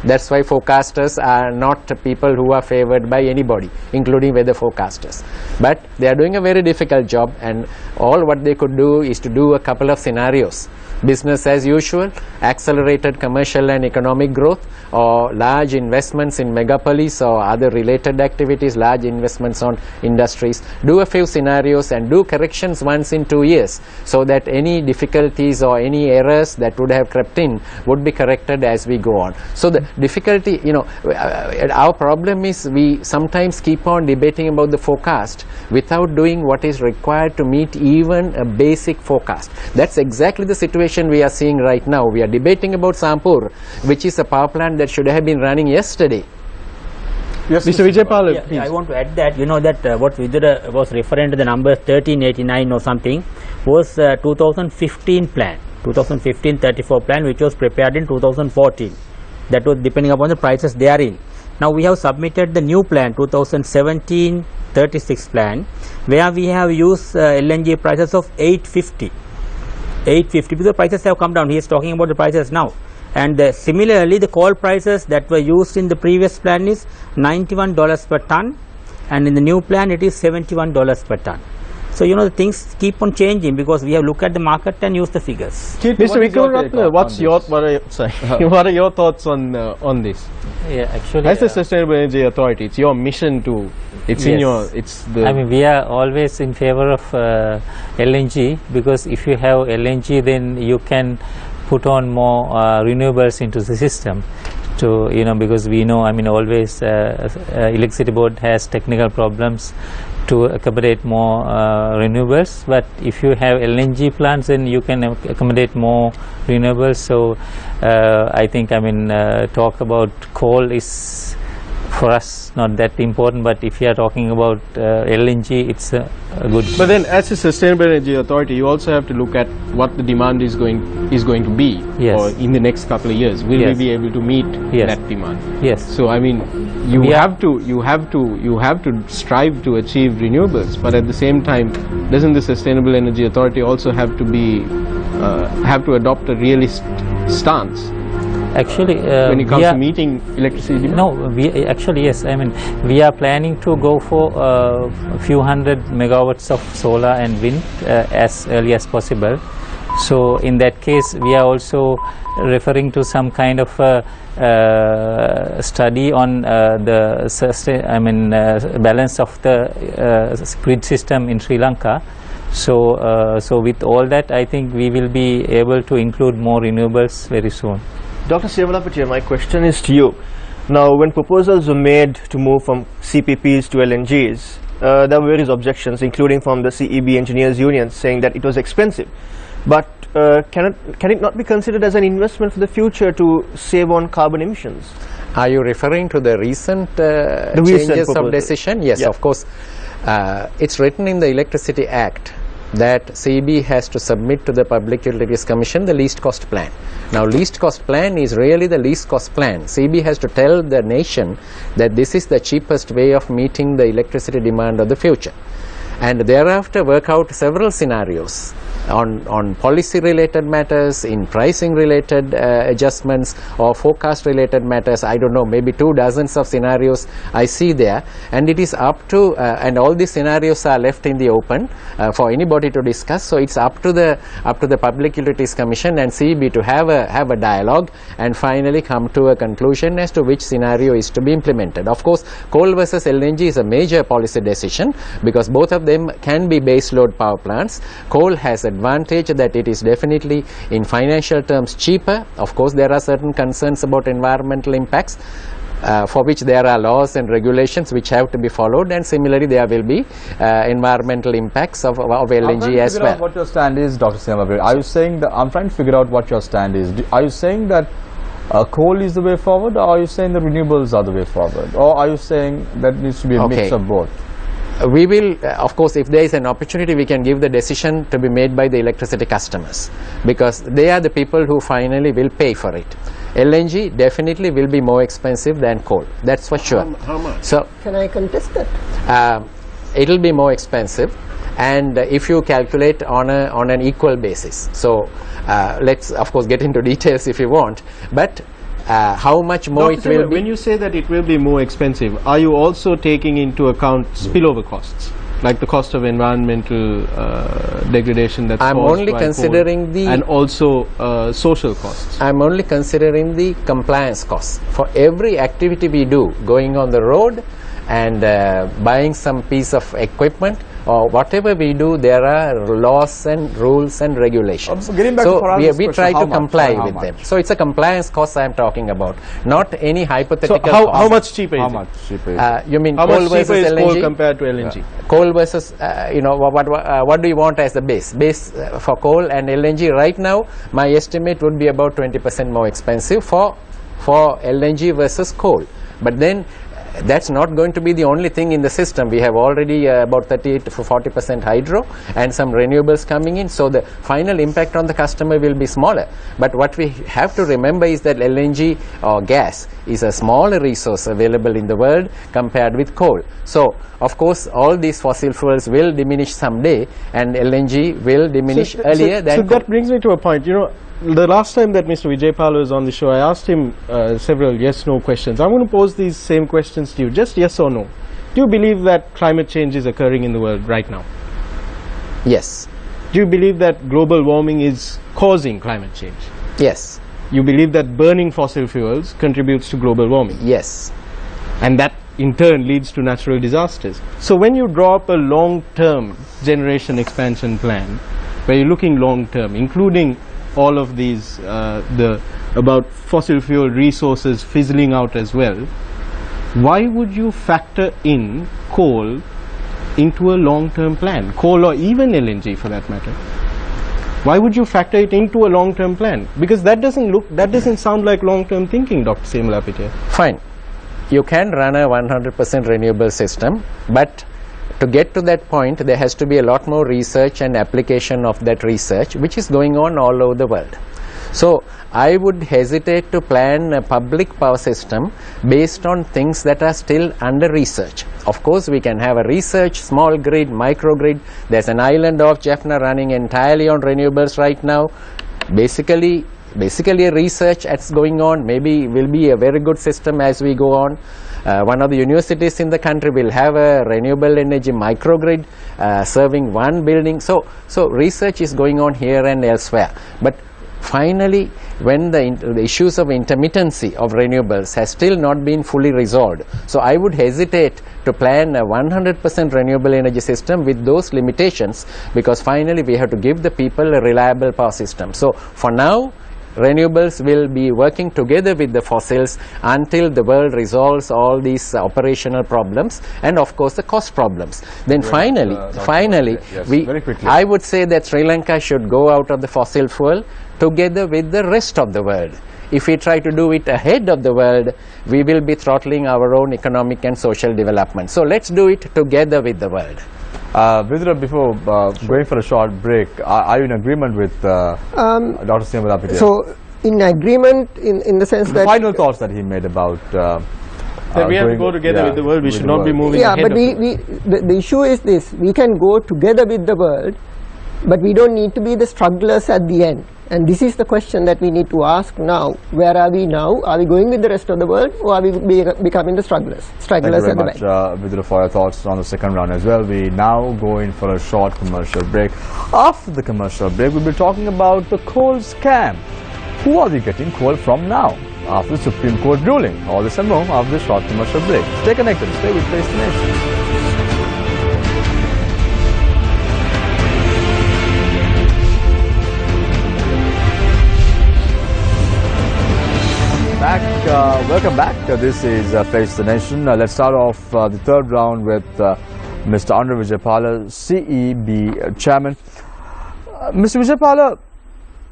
That's why forecasters are not people who are favored by anybody, including weather forecasters. But they are doing a very difficult job, and all what they could do is to do a couple of scenarios. Business as usual, accelerated commercial and economic growth, or large investments in megapolis or other related activities, large investments on industries. Do a few scenarios and do corrections once in 2 years, so that any difficulties or any errors that would have crept in would be corrected as we go on. So the difficulty, our problem is we sometimes keep on debating about the forecast without doing what is required to meet even a basic forecast. That's exactly the situation we are seeing right now. We are debating about Sampur, which is a power plant that should have been running yesterday. Yes, Mr. Vijaypal, Yeah, please. I want to add that, what Vidura was referring to, the number 1389 or something, was 2015 plan, 2015-34 plan, which was prepared in 2014. That was depending upon the prices therein. Now we have submitted the new plan, 2017-36 plan, where we have used LNG prices of 850 because the prices have come down. He is talking about the prices now. And similarly, the coal prices that were used in the previous plan is $91 per ton, and in the new plan it is $71 per ton. So the things keep on changing because we have looked at the market and used the figures. Mr. Vikramatne, what are your thoughts on this? Yeah, actually, As the Sustainable Energy Authority, it's your mission to. It's in your. It's the. I mean, we are always in favor of LNG, because if you have LNG, then you can put on more renewables into the system. To because we know, I mean, always electricity board has technical problems to accommodate more renewables. But if you have LNG plants, then you can accommodate more renewables. So I think, I mean, talk about coal is for us not that important, but if you are talking about LNG, it's a good. But then, as a Sustainable Energy Authority, you also have to look at what the demand is going to be, Yes. or in the next couple of years. Will Yes. we be able to meet Yes. that demand? Yes. So I mean, you We are- have to strive to achieve renewables, but at the same time, doesn't the Sustainable Energy Authority also have to adopt a realist stance Actually, when it we comes are, to meeting electricity demand? no, we actually, yes. I mean, we are planning to go for a few hundred megawatts of solar and wind as early as possible. So in that case, we are also referring to some kind of study on the balance of the grid system in Sri Lanka. So with all that, I think we will be able to include more renewables very soon. Dr. Siyamalapati, my question is to you. Now, when proposals were made to move from CPPs to LNGs, there were various objections, including from the CEB Engineers Union, saying that it was expensive. But can it not be considered as an investment for the future to save on carbon emissions? Are you referring to the recent recent changes proposal. of decision? Yes, Yeah. of course. It's written in the Electricity Act that CEB has to submit to the Public Utilities Commission the least cost plan. Now, least cost plan is really the least cost plan. CEB has to tell the nation that this is the cheapest way of meeting the electricity demand of the future, and thereafter work out several scenarios on policy related matters, in pricing related adjustments, or forecast related matters. I don't know, maybe 2 dozens of scenarios I see there, and it is up to and all these scenarios are left in the open for anybody to discuss. So it's up to the Public Utilities Commission and CEB to have a dialogue and finally come to a conclusion as to which scenario is to be implemented. Of course, coal versus LNG is a major policy decision because both of them can be base load power plants. Coal has advantage that it is definitely in financial terms cheaper. Of course, there are certain concerns about environmental impacts for which there are laws and regulations which have to be followed, and similarly there will be environmental impacts of LNG as well. What your stand is, Dr. Siyamalapati? Are you saying that, I'm trying to figure out what your stand is. Are you saying that coal is the way forward, or are you saying that renewables are the way forward, or are you saying that needs to be a mix of both? we will, of course, if there is an opportunity, we can give the decision to be made by the electricity customers, because they are the people who finally will pay for it. LNG definitely will be more expensive than coal, that's for sure. How much? So Can I contest that? it will be more expensive, and if you calculate on an equal basis. So let's of course get into details if you want, but how much more it will be. When you say that it will be more expensive, are you also taking into account spillover costs, like the cost of environmental degradation that's I'm caused only by considering coal, the- and also social costs? I'm only considering the compliance costs. For every activity we do, going on the road and buying some piece of equipment or whatever we do, there are laws and rules and regulations. So getting back to So Faraz's we question, try how to much? comply How with much? them. So it's a compliance cost I am talking about, not any So hypothetical how cost. much cheaper How is much it? cheaper is it? You mean How coal much cheaper versus is coal LNG? compared to LNG? Coal versus, what do you want as the base? Base for coal and LNG right now, my estimate would be about 20% more expensive for LNG versus coal. But then that's not going to be the only thing in the system. We have already about 38 to 40% hydro and some renewables coming in, so the final impact on the customer will be smaller. But what we have to remember is that LNG or gas is a smaller resource available in the world compared with coal. So of course all these fossil fuels will diminish someday, and LNG will diminish earlier than so coal. that brings me to a point. You know, the last time that Mr. Vijaypal was on the show, I asked him several yes/no questions. I'm going to pose these same questions to you, just yes or no. Do you believe that climate change is occurring in the world right now? Yes. Do you believe that global warming is causing climate change? Yes. You believe that burning fossil fuels contributes to global warming, Yes. and that in turn leads to natural disasters. So when you draw up a long-term generation expansion plan, where you're looking long-term, including all of these, about fossil fuel resources fizzling out as well, why would you factor in coal into a long-term plan? Coal or even LNG for that matter. Why would you factor it into a long-term plan? Because that doesn't sound like long-term thinking, Dr. Semalapitiya. Fine. You can run a 100% renewable system, but to get to that point, there has to be a lot more research and application of that research, which is going on all over the world. So I would hesitate to plan a public power system based on things that are still under research. Of course, we can have a research, small grid, microgrid. There's an island off Jaffna running entirely on renewables right now. Basically a research that's going on. Maybe will be a very good system as we go on. One of the universities in the country will have a renewable energy microgrid serving one building. So research is going on here and elsewhere. But finally, when the issues of intermittency of renewables has still not been fully resolved, so I would hesitate to plan a 100% renewable energy system with those limitations, because finally we have to give the people a reliable power system. So for now, renewables will be working together with the fossils until the world resolves all these operational problems and of course the cost problems. Then finally, yes, very quickly. I would say that Sri Lanka should go out of the fossil fuel together with the rest of the world. If we try to do it ahead of the world, we will be throttling our own economic and social development. So let's do it together with the world. Vidura, before going for a short break, are you in agreement with Dr. Semalapitiya? So in agreement in the sense the that final thoughts that he made about That we have to go together with the world, we should not be moving yeah, ahead but of the issue is this: we can go together with the world, but we don't need to be the strugglers at the end. And this is the question that we need to ask now. Where are we now? Are we going with the rest of the world, or are we becoming the stragglers Thank you at very the much, back? Vidura, for your thoughts on the second round as well. We now go in for a short commercial break. After the commercial break, we'll be talking about the coal scam. Who are we getting coal from now? After the Supreme Court ruling. All this and more after the short commercial break. Stay connected. Stay with Face the Nation. Welcome back. This is Face the Nation. Let's start off the third round with Mr. Andre Vijaypala, CEB Chairman. Mr. Vijaypala,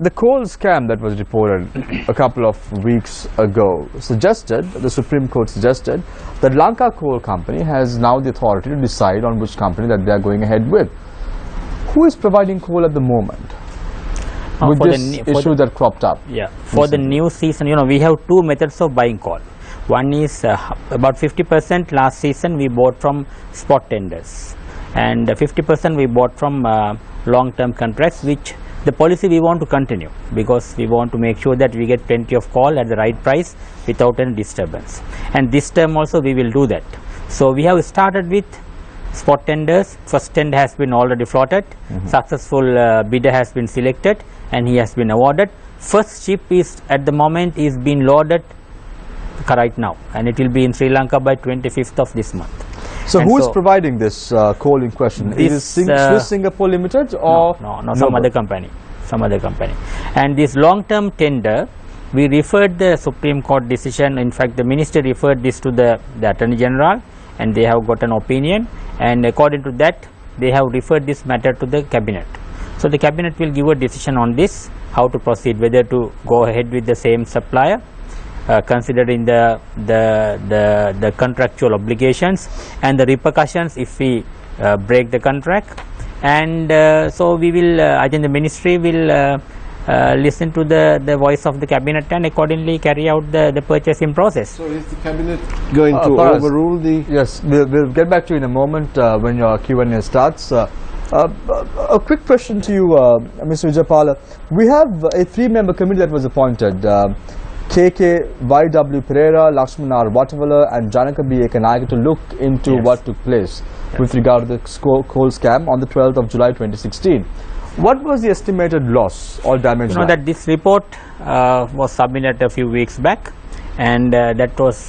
the coal scam that was reported a couple of weeks ago suggested, the Supreme Court suggested, that Lanka Coal Company has now the authority to decide on which company that they are going ahead with. Who is providing coal at the moment with this issue that cropped up? Yeah, for the new season, you know, we have two methods of buying coal. One is about 50% last season we bought from spot tenders, and 50% we bought from long-term contracts, which the policy we want to continue, because we want to make sure that we get plenty of coal at the right price without any disturbance. And this term also we will do that. So we have started with spot tenders. First tender has been already floated. Successful bidder has been selected and he has been awarded. First ship is at the moment is being loaded right now, and it will be in Sri Lanka by 25th of this month. So who is providing this coal in question? Is it Swiss Singapore Limited or no, some other company, And this long-term tender, we referred the Supreme Court decision. In fact, the minister referred this to the Attorney General, and they have got an opinion, and according to that they have referred this matter to the Cabinet. So the Cabinet will give a decision on this, how to proceed, whether to go ahead with the same supplier, considering the contractual obligations and the repercussions if we break the contract. And so we will, I think the ministry will listen to the voice of the Cabinet and accordingly carry out the purchasing process. So is the Cabinet going to overrule the... Yes, we'll get back to you in a moment when your Q&A starts. A quick question to you, Mr. Vijaypala. We have a 3-member committee that was appointed. KK YW Pereira, Lakshman R. Wattavala and Janaka B. Ekanayaka to look into what took place with regard to the coal scam on the 12th of July 2016. What was the estimated loss or damage? You know that this report was submitted a few weeks back, and that was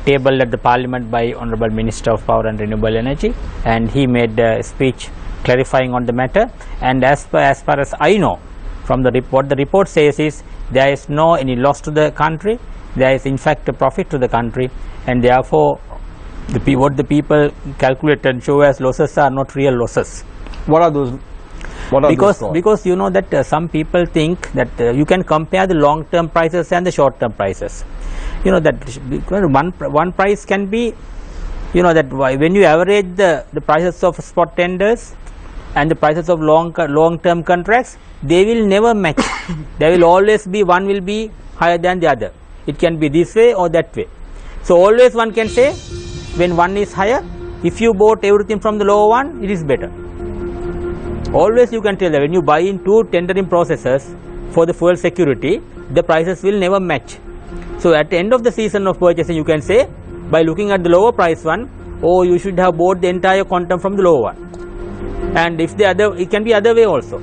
tabled at the Parliament by Honourable Minister of Power and Renewable Energy, and he made a speech clarifying on the matter. And as far as I know from the report, the report says is there is no any loss to the country. There is in fact a profit to the country, and therefore what the people calculate and show as losses are not real losses. What are those? Because you know that some people think that you can compare the long term prices and the short term prices. You know that one price can be, you know that when you average the prices of spot tenders and the prices of long term contracts, they will never match. There will always be, one will be higher than the other. It can be this way or that way. So always one can say when one is higher, if you bought everything from the lower one, it is better. Always you can tell that when you buy in two tendering processes for the fuel security, the prices will never match. So at the end of the season of purchasing, you can say by looking at the lower price one, oh, you should have bought the entire quantum from the lower one. And if the other, it can be other way also.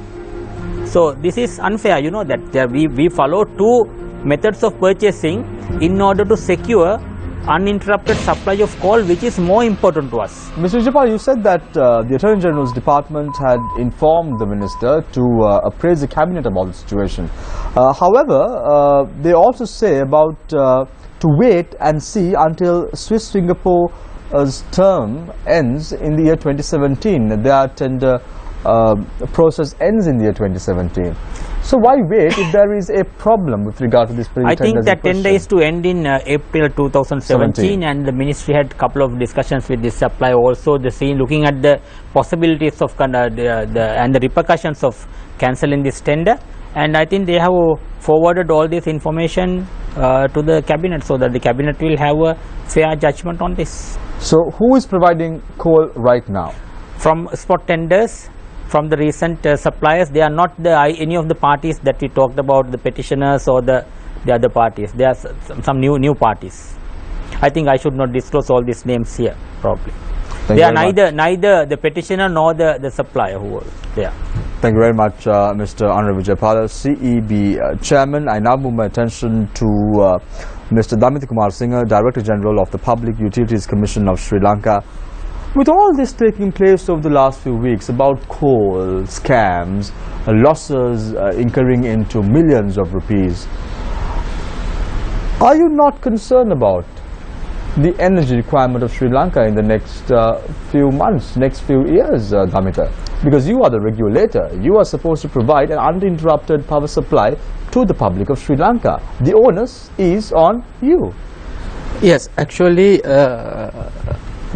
So this is unfair, you know that we follow two methods of purchasing in order to secure uninterrupted supply of coal, which is more important to us. Mr. Vijaypal, you said that the Attorney General's department had informed the minister to appraise the Cabinet about the situation. However, they also say about to wait and see until Swiss Singapore's term ends in the year 2017. Their tender process ends in the year 2017. So why wait if there is a problem with regard to this I think that tender is to end in April 2017, and the ministry had a couple of discussions with the supplier also, looking at the possibilities of and the repercussions of cancelling this tender. And I think they have forwarded all this information to the Cabinet, so that the Cabinet will have a fair judgment on this. So who is providing coal right now? From spot tenders, from the recent suppliers. They are not any of the parties that we talked about, the petitioners or the other parties. They are some new parties. I think I should not disclose all these names here probably. They are neither the petitioner nor the supplier who was there. Thank you very much, Mr. Honorable Vijaypala, CEB Chairman. I now move my attention to Mr. Damiti Kumar Singh, Director General of the Public Utilities Commission of Sri Lanka. With all this taking place over the last few weeks about coal, scams, losses incurring into millions of rupees, are you not concerned about the energy requirement of Sri Lanka in the next few months, next few years, Damita? Because you are the regulator. You are supposed to provide an uninterrupted power supply to the public of Sri Lanka. The onus is on you. Yes, actually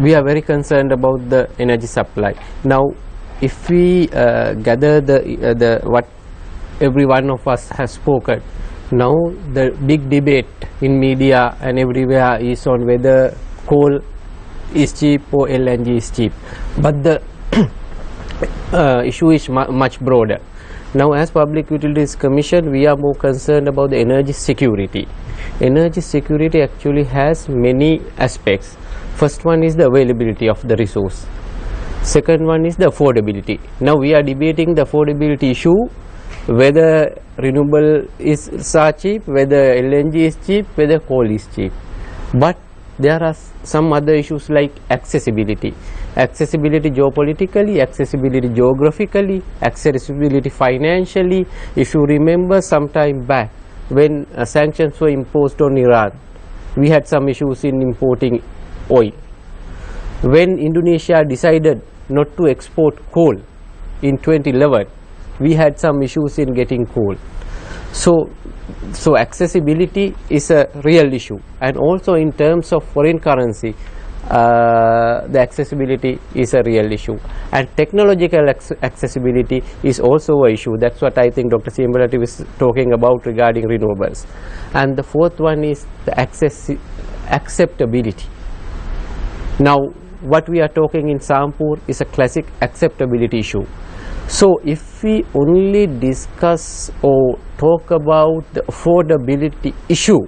we are very concerned about the energy supply. Now, if we gather the what every one of us has spoken, now the big debate in media and everywhere is on whether coal is cheap or LNG is cheap. But the issue is much broader. Now, as Public Utilities Commission, we are more concerned about the energy security. Energy security actually has many aspects. First one is the availability of the resource. Second one is the affordability. Now we are debating the affordability issue, whether renewable is cheap, whether LNG is cheap, whether coal is cheap. But there are some other issues like accessibility. Accessibility geopolitically, accessibility geographically, accessibility financially. If you remember some time back when sanctions were imposed on Iran, we had some issues in importing oil. When Indonesia decided not to export coal in 2011, we had some issues in getting coal. So accessibility is a real issue, and also in terms of foreign currency, the accessibility is a real issue, and technological accessibility is also an issue. That's what I think Dr. Siambalati was talking about regarding renewables. And the fourth one is the acceptability. Now, what we are talking in Sampur is a classic acceptability issue. So if we only discuss or talk about the affordability issue,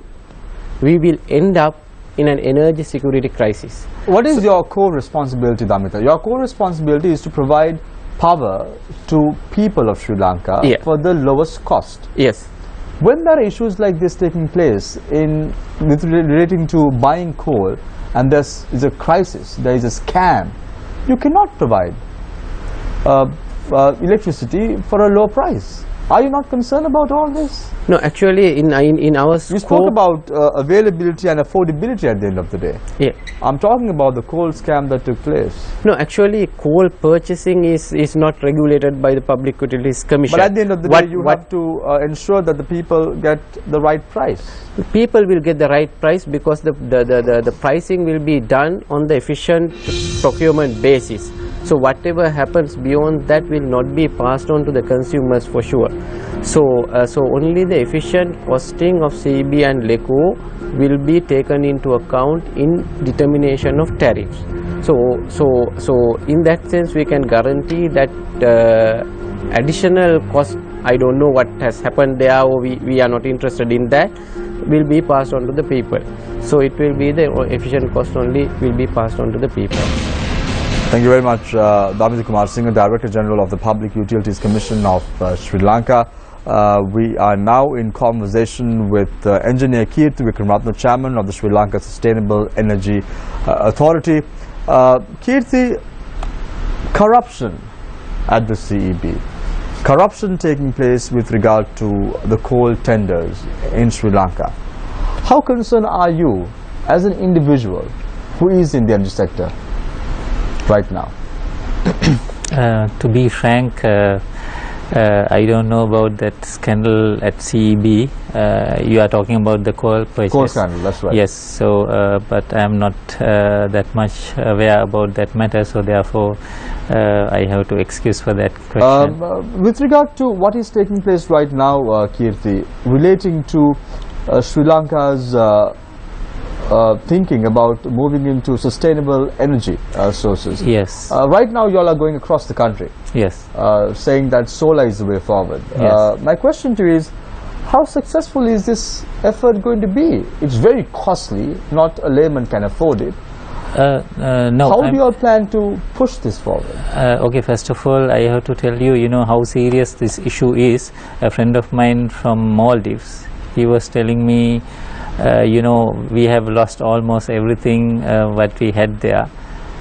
we will end up in an energy security crisis. What is your core responsibility, Damita? Your core responsibility is to provide power to people of Sri Lanka for the lowest cost. Yes. When there are issues like this taking place relating to buying coal, and there is a crisis, there is a scam, you cannot provide electricity for a low price. Are you not concerned about all this? No, actually in our scope, you spoke about availability and affordability at the end of the day. Yeah. I'm talking about the coal scam that took place. No, actually coal purchasing is not regulated by the Public Utilities Commission. But at the end of the day, you have to ensure that the people get the right price. People will get the right price because the pricing will be done on the efficient procurement basis. So whatever happens beyond that will not be passed on to the consumers for sure. So only the efficient costing of CEB and LECO will be taken into account in determination of tariffs. So in that sense we can guarantee that additional cost, I don't know what has happened there, or we are not interested in that, will be passed on to the people. So it will be the efficient cost only will be passed on to the people. Thank you very much, Damita Kumar Singh, Director General of the Public Utilities Commission of Sri Lanka. We are now in conversation with Engineer Kirti Wickramaratne, Chairman of the Sri Lanka Sustainable Energy Authority. Kirti, corruption at the CEB, corruption taking place with regard to the coal tenders in Sri Lanka. How concerned are you as an individual who is in the energy sector right now? To be frank, I don't know about that scandal at CEB. You are talking about the coal purchase. Coal scandal, that's right. Yes, so but I am not that much aware about that matter, so therefore I have to excuse for that question. With regard to what is taking place right now, Kirti, relating to Sri Lanka's thinking about moving into sustainable energy sources. Yes. Right now you all are going across the country. Yes. Saying that solar is the way forward. Yes. My question to you is, how successful is this effort going to be? It's very costly, not a layman can afford it. No. How do you all plan to push this forward? Okay, first of all, I have to tell you, you know how serious this issue is. A friend of mine from Maldives, he was telling me, you know, we have lost almost everything what we had there,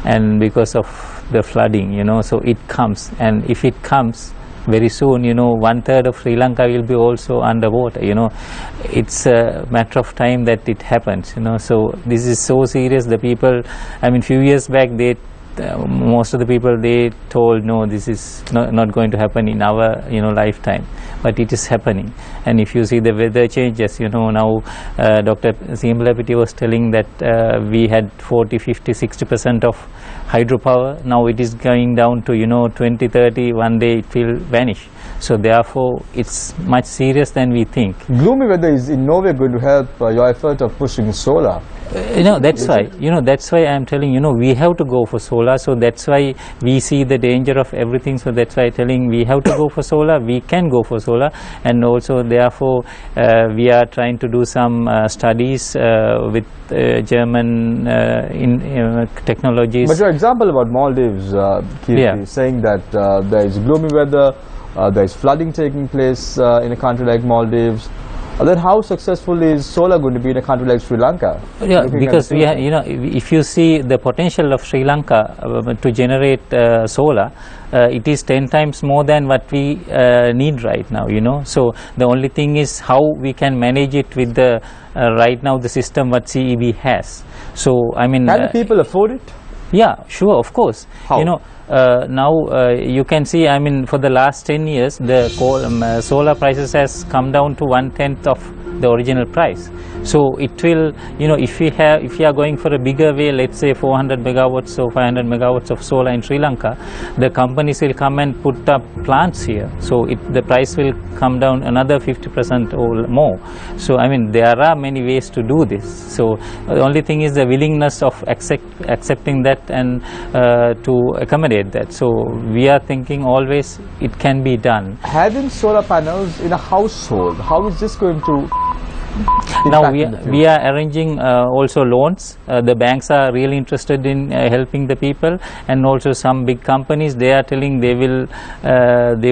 and because of the flooding, you know, so it comes, and if it comes, very soon, you know, 1/3 of Sri Lanka will be also underwater. You know, it's a matter of time that it happens. You know, so this is so serious. The people, I mean, few years back, most of the people, they told, no, this is not going to happen in our, you know, lifetime, but it is happening. And if you see the weather changes, you know, now Dr. Simbalapitiya was telling that we had 40, 50, 60% of hydropower. Now it is going down to, you know, 20, 30, one day it will vanish. So therefore it's much serious than we think. Gloomy weather is in no way going to help your effort of pushing solar. You know, that's why, you know, that's why I am telling, you know, we have to go for solar. So that's why we see the danger of everything. So that's why I'm telling we have to go for solar. We can go for solar, and also therefore we are trying to do some studies with German technologies. But your example about Maldives, Kirti, saying that there is gloomy weather, there is flooding taking place in a country like Maldives. Then how successful is solar going to be in a country like Sri Lanka? Yeah, because we are, you know, if you see the potential of Sri Lanka to generate solar, it is 10 times more than what we need right now, you know. So the only thing is how we can manage it with the right now the system what CEB has. So I mean, can people afford it? Yeah, sure, of course. How? You know, now you can see, I mean, for the last 10 years, the solar prices has come down to 1/10 of the original price. So it will, you know, if you are going for a bigger way, let's say 400 megawatts or 500 megawatts of solar in Sri Lanka, the companies will come and put up plants here. So the price will come down another 50% or more. So I mean, there are many ways to do this. So the only thing is the willingness of accepting that and to accommodate that. So we are thinking always it can be done. Having solar panels in a household, how is this going to now we are arranging also loans. The banks are really interested in helping the people, and also some big companies, they are telling they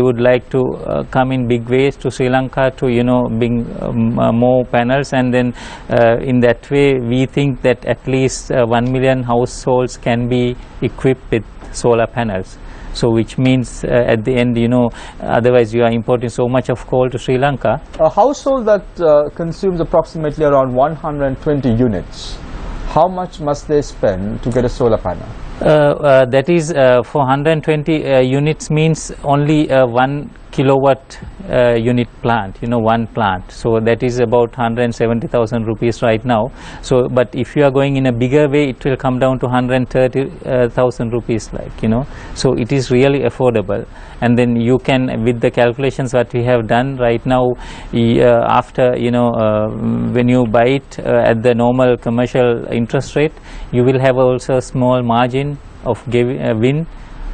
would like to come in big ways to Sri Lanka to, you know, bring more panels, and then in that way we think that at least 1 million households can be equipped with solar panels. So which means at the end, you know, otherwise you are importing so much of coal to Sri Lanka. A household that consumes approximately around 120 units, how much must they spend to get a solar panel? That is for 120 units means only 1 kilowatt unit plant, you know, one plant. So that is about 170,000 rupees right now. So but if you are going in a bigger way, it will come down to 130,000 rupees, like, you know. So it is really affordable. And then you can, with the calculations that we have done right now, after, you know, when you buy it at the normal commercial interest rate, you will have also a small margin of win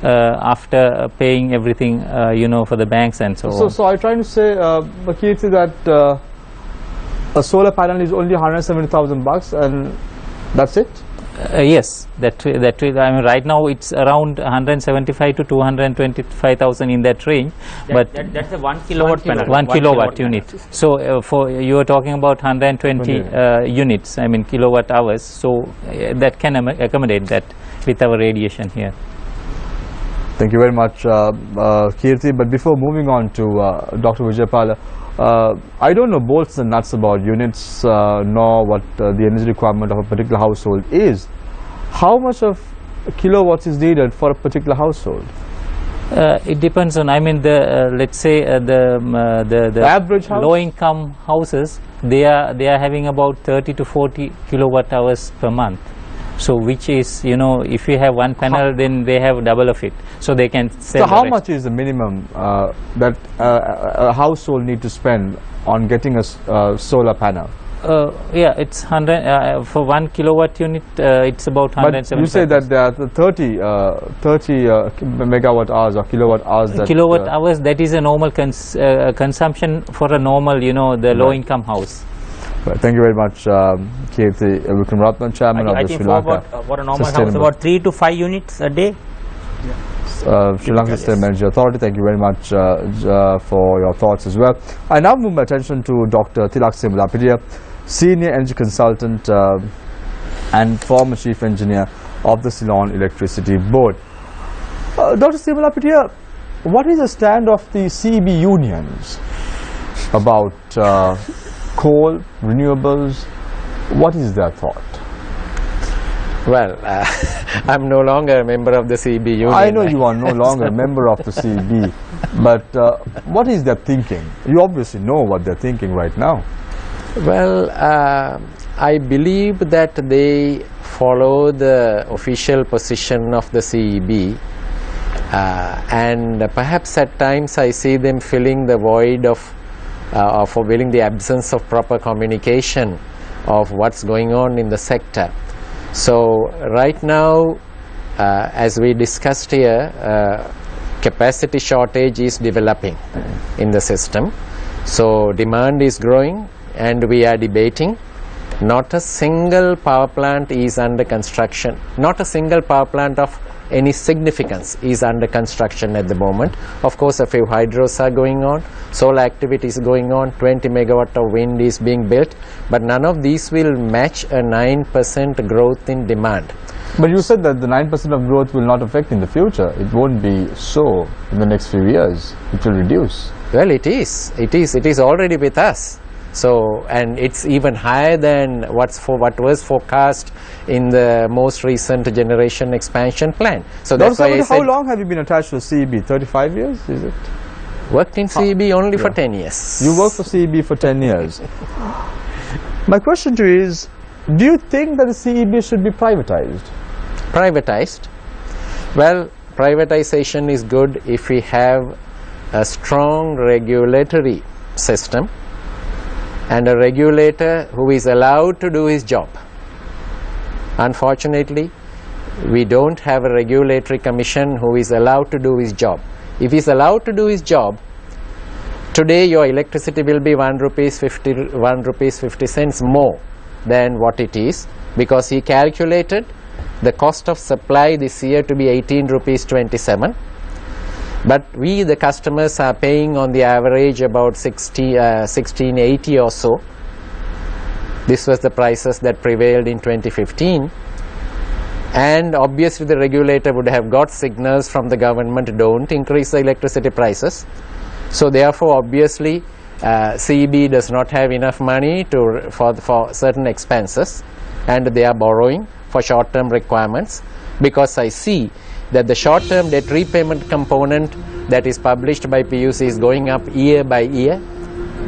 after paying everything, you know, for the banks and so on. So I'm trying to say, Kirti, that a solar panel is only 170,000 bucks, and that's it? Yes, that I mean, right now it's around 175 to 225,000 in that range. But that's a 1 kilowatt panel. 1 kilowatt unit. So for you are talking about 120 units, I mean kilowatt hours. So that can accommodate that with our radiation here. Thank you very much, Kirti. But before moving on to Dr. Vijaypala, I don't know bolts and nuts about units, nor what the energy requirement of a particular household is. How much of kilowatts is needed for a particular household? It depends on, I mean, the let's say the average house? low-income houses, they are having about 30 to 40 kilowatt hours per month. So which is, you know, if you have one panel, then they have double of it. So they can sell. So how much is the minimum that a household need to spend on getting a solar panel? Yeah, it's 100 for 1 kilowatt unit. It's about 170. But you say that there are 30 megawatt hours or kilowatt hours. Kilowatt hours, that is a normal consumption for a normal, you know, the low income house. Right. Thank you very much, Kirti Vikramratne, Chairman of the Sri Lanka for a normal house, about 3 to 5 units a day. Sri Lanka State Energy Authority. Thank you very much for your thoughts as well. I now move my attention to Dr. Tilak Simbalapitiya, Senior Energy Consultant and former Chief Engineer of the Ceylon Electricity Board. Dr. Simbalapitiya, what is the stand of the CEB unions about coal, renewables? What is their thought? Well, I'm no longer a member of the CEB union. I know you are no longer a member of the CEB, but what is their thinking? You obviously know what they're thinking right now. Well, I believe that they follow the official position of the CEB, and perhaps at times I see them filling the void of filling the absence of proper communication of what's going on in the sector. So right now, as we discussed here, capacity shortage is developing in the system. So demand is growing and we are debating. Not a single power plant is under construction. Not a single power plant of any significance is under construction at the moment. Of course, a few hydros are going on, solar activity is going on, 20 megawatt of wind is being built, but none of these will match a 9% growth in demand. But you said that the 9% of growth will not affect in the future. It won't be so in the next few years. It will reduce. Well, it is already with us. So, and it's even higher than what was forecast in the most recent generation expansion plan. So that's why I said, how long have you been attached to CEB? 35 years, is it? Worked in CEB only for 10 years. You worked for CEB for 10 years. My question to you is, do you think that the CEB should be privatized? Privatized? Well, privatization is good if we have a strong regulatory system and a regulator who is allowed to do his job. Unfortunately, we don't have a regulatory commission who is allowed to do his job. If he's allowed to do his job, today your electricity will be 1 rupees 50 cents more than what it is, because he calculated the cost of supply this year to be 18 rupees 27. But we, the customers, are paying on the average about 1680 or so. This was the prices that prevailed in 2015. And obviously the regulator would have got signals from the government, don't increase the electricity prices. So therefore, obviously, CEB does not have enough money for certain expenses, and they are borrowing for short-term requirements, because I see that the short-term debt repayment component that is published by PUC is going up year by year.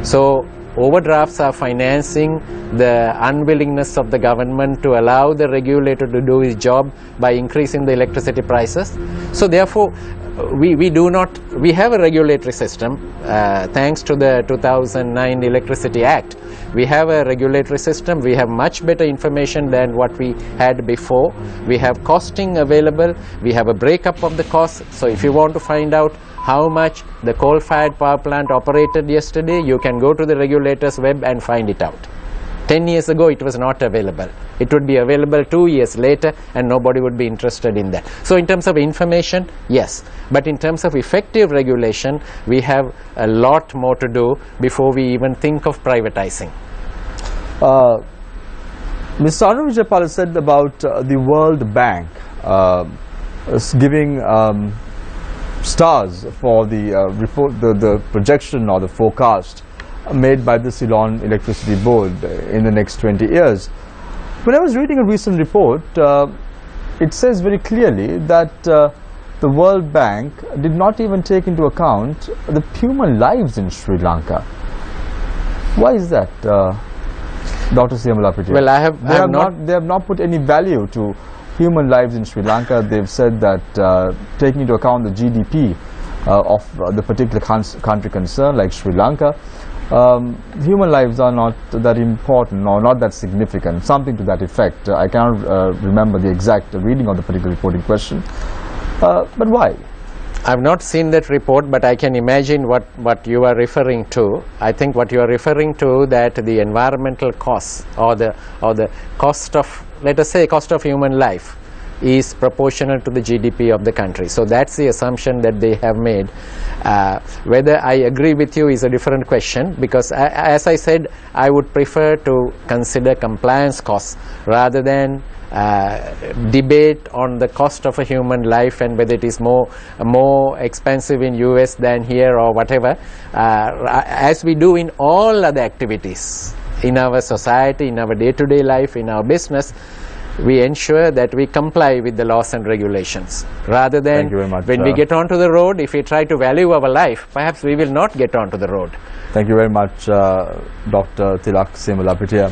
So overdrafts are financing the unwillingness of the government to allow the regulator to do his job by increasing the electricity prices. So therefore, we have a regulatory system thanks to the 2009 Electricity Act. We have a regulatory system. We have much better information than what we had before. We have costing available. We have a breakup of the costs. So if you want to find out how much the coal-fired power plant operated yesterday, you can go to the regulator's web and find it out. 10 years ago it was not available. It would be available 2 years later and nobody would be interested in that. So in terms of information, yes, but in terms of effective regulation, we have a lot more to do before we even think of privatizing. Mr. Anu Vijayapal said about the World Bank giving stars for the report, the projection or the forecast made by the Ceylon Electricity Board in the next 20 years. When I was reading a recent report, it says very clearly that the World Bank did not even take into account the human lives in Sri Lanka. Why is that, Dr. Siamala Pitya? Well, they have not put any value to human lives in Sri Lanka. They've said that taking into account the GDP of the particular country concerned, like Sri Lanka, human lives are not that important or not that significant, something to that effect. I cannot remember the exact reading of the particular report in question. But why? I've not seen that report, but I can imagine what you are referring to. I think what you are referring to, that the environmental costs or the cost of, let us say, cost of human life is proportional to the GDP of the country. So that's the assumption that they have made. Whether I agree with you is a different question, because as I said, I would prefer to consider compliance costs rather than debate on the cost of a human life and whether it is more expensive in US than here or whatever, as we do in all other activities in our society, in our day-to-day life, in our business, we ensure that we comply with the laws and regulations. Rather than when we get onto the road, if we try to value our life, perhaps we will not get onto the road. Thank you very much, Dr. Tilak Simalapitia.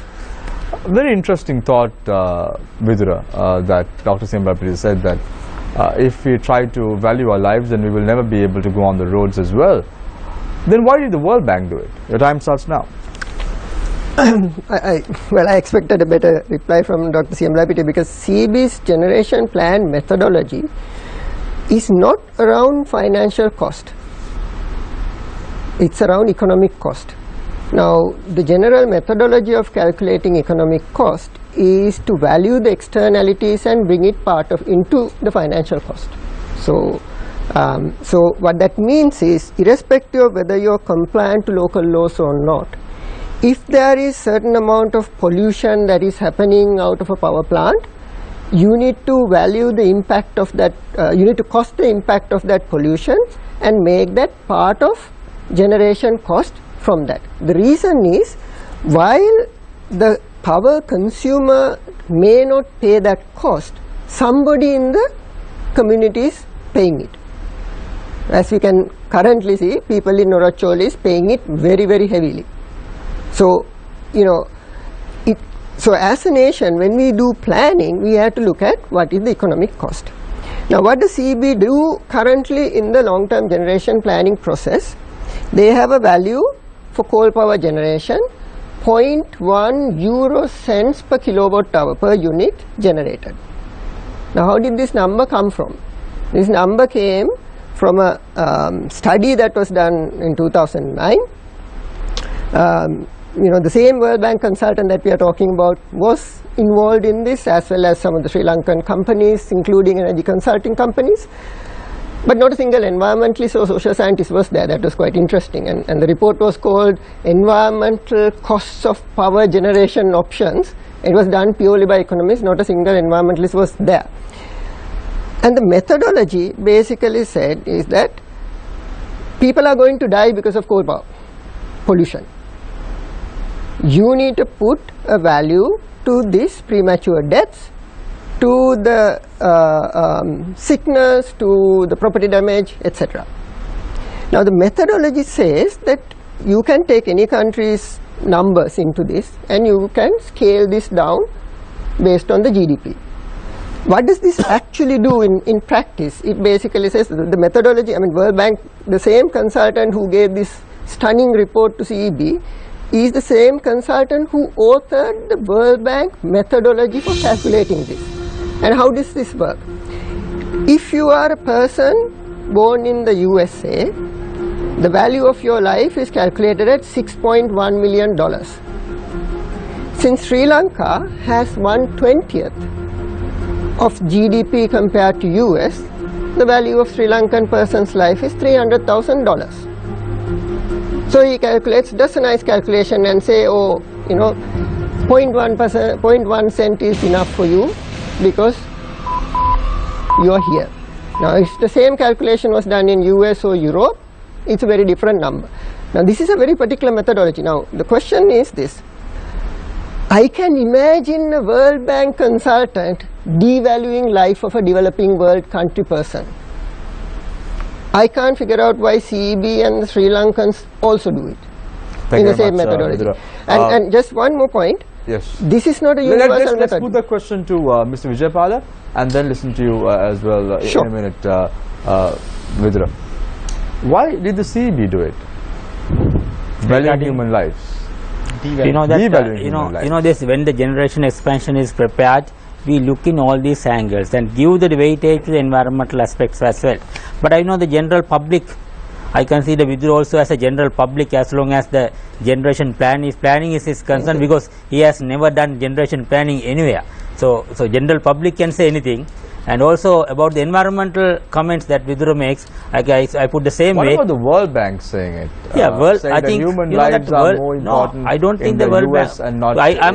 Very interesting thought, Vidura, that Dr. Simalapitia said that if we try to value our lives, then we will never be able to go on the roads as well. Then why did the World Bank do it? Your time starts now. I expected a better reply from Dr. Simalapitia, because CB's generation plan methodology is not around financial cost. It's around economic cost. Now, the general methodology of calculating economic cost is to value the externalities and bring it into the financial cost. So what that means is, irrespective of whether you are compliant to local laws or not, if there is certain amount of pollution that is happening out of a power plant, you need to value the impact of that, you need to cost the impact of that pollution and make that part of generation cost from that. The reason is, while the power consumer may not pay that cost, somebody in the community is paying it. As we can currently see, people in Noracholi is paying it very, very heavily. So, so as a nation, when we do planning, we have to look at what is the economic cost. Now, what does CB do currently in the long-term generation planning process? They have a value for coal power generation, 0.1 euro cents per kilowatt hour per unit generated. Now, how did this number come from? This number came from a study that was done in 2009. The same World Bank consultant that we are talking about was involved in this, as well as some of the Sri Lankan companies, including energy consulting companies. But not a single environmentalist or social scientist was there. That was quite interesting. And the report was called Environmental Costs of Power Generation Options. It was done purely by economists, not a single environmentalist was there. And the methodology basically said is that people are going to die because of coal power pollution. You need to put a value to these premature deaths, to the sickness, to the property damage, etc. Now, the methodology says that you can take any country's numbers into this and you can scale this down based on the GDP. What does this actually do in practice? It basically says the methodology, World Bank, the same consultant who gave this stunning report to CEB is the same consultant who authored the World Bank methodology for calculating this. And how does this work? If you are a person born in the USA, the value of your life is calculated at $6.1 million. Since Sri Lanka has 1/20th of GDP compared to US, the value of Sri Lankan person's life is $300,000. So he does a nice calculation and say, 0.1 cent is enough for you because you are here. Now, if the same calculation was done in US or Europe, it's a very different number. Now, this is a very particular methodology. Now, the question is this. I can imagine a World Bank consultant devaluing life of a developing world country person. I can't figure out why CEB and the Sri Lankans also do it in the same methodology. And just one more point. Yes. This is not a universal method. Let's put the question to Mr. Vijaypala and then listen to you as well sure. in a minute, Vidra. Why did the CEB do it? Valuing human lives. You know that this, when the generation expansion is prepared, we look in all these angles and give the weightage to the environmental aspects as well. But I know the general public, I consider Vidura also as a general public, as long as the generation planning is his concern, because he has never done generation planning anywhere. So general public can say anything. And also about the environmental comments that Vidura makes, I put the same way. What about the World Bank saying it? Yeah, I think human lives are more important. No, I don't think the World Bank. I'm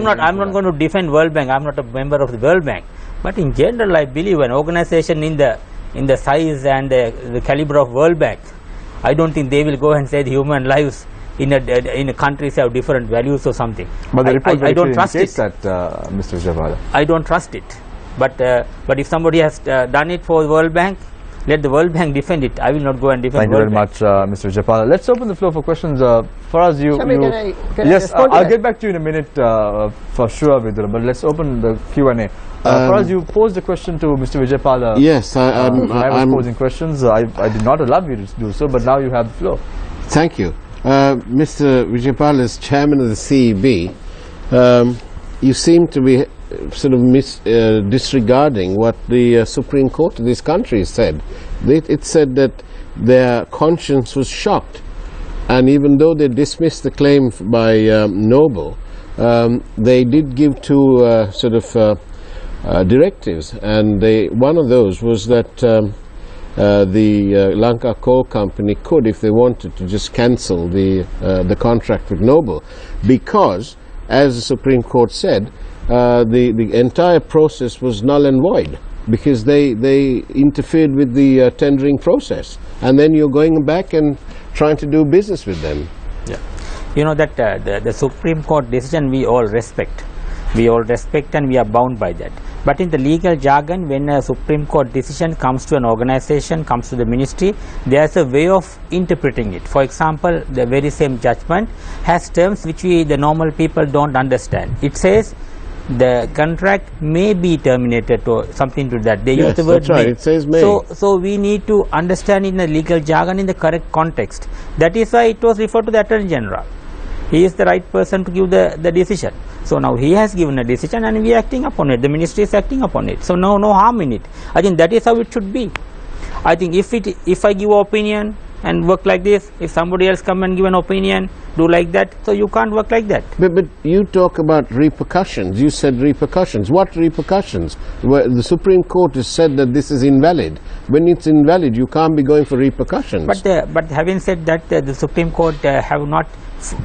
not going to defend World Bank. I'm not a member of the World Bank. But in general, I believe an organization in the size and the caliber of World Bank, I don't think they will go and say the human lives in a countries have different values or something. But the report I don't trust it. that, Mr. Vijaypala. I don't trust it. But if somebody has done it for the World Bank, let the World Bank defend it. I will not go and defend. Thank you World very Bank. much, Mr. Vijaypala. Let's open the floor for questions. For us, Shamir, can I yes, respond to I'll that? get back to you in a minute for sure, Vidura. But let's open the Q&A. For us, you posed a question to Mr. Vijaypala. Yes, I was I'm posing questions. I did not allow you to do so, but now you have the floor. Thank you. Mr. Vijaypala, as chairman of the CEB, you seem to be sort of disregarding what the Supreme Court of this country said. It said that their conscience was shocked, and even though they dismissed the claim by Noble, they did give two directives, and one of those was that the Lanka coal company could, if they wanted to, just cancel the contract with Noble, because, as the Supreme Court said, the entire process was null and void, because they interfered with the tendering process, and then you're going back and trying to do business with them. Yeah. You know that the Supreme Court decision we all respect. We all respect and we are bound by that. But in the legal jargon, when a Supreme Court decision comes to an organization, comes to the ministry, there's a way of interpreting it. For example, the very same judgment has terms which the normal people don't understand. It says the contract may be terminated or something to that. They use the word that's right. may. It says may. So we need to understand in the legal jargon in the correct context. That is why it was referred to the Attorney General. He is the right person to give the decision. So now he has given a decision and we are acting upon it. The ministry is acting upon it. So no harm in it. I think that is how it should be. I think if I give an opinion and work like this, if somebody else come and give an opinion, do like that, so you can't work like that. But you talk about repercussions. You said repercussions. What repercussions? Well, the Supreme Court has said that this is invalid. When it's invalid, you can't be going for repercussions. But having said that, the Supreme Court have not,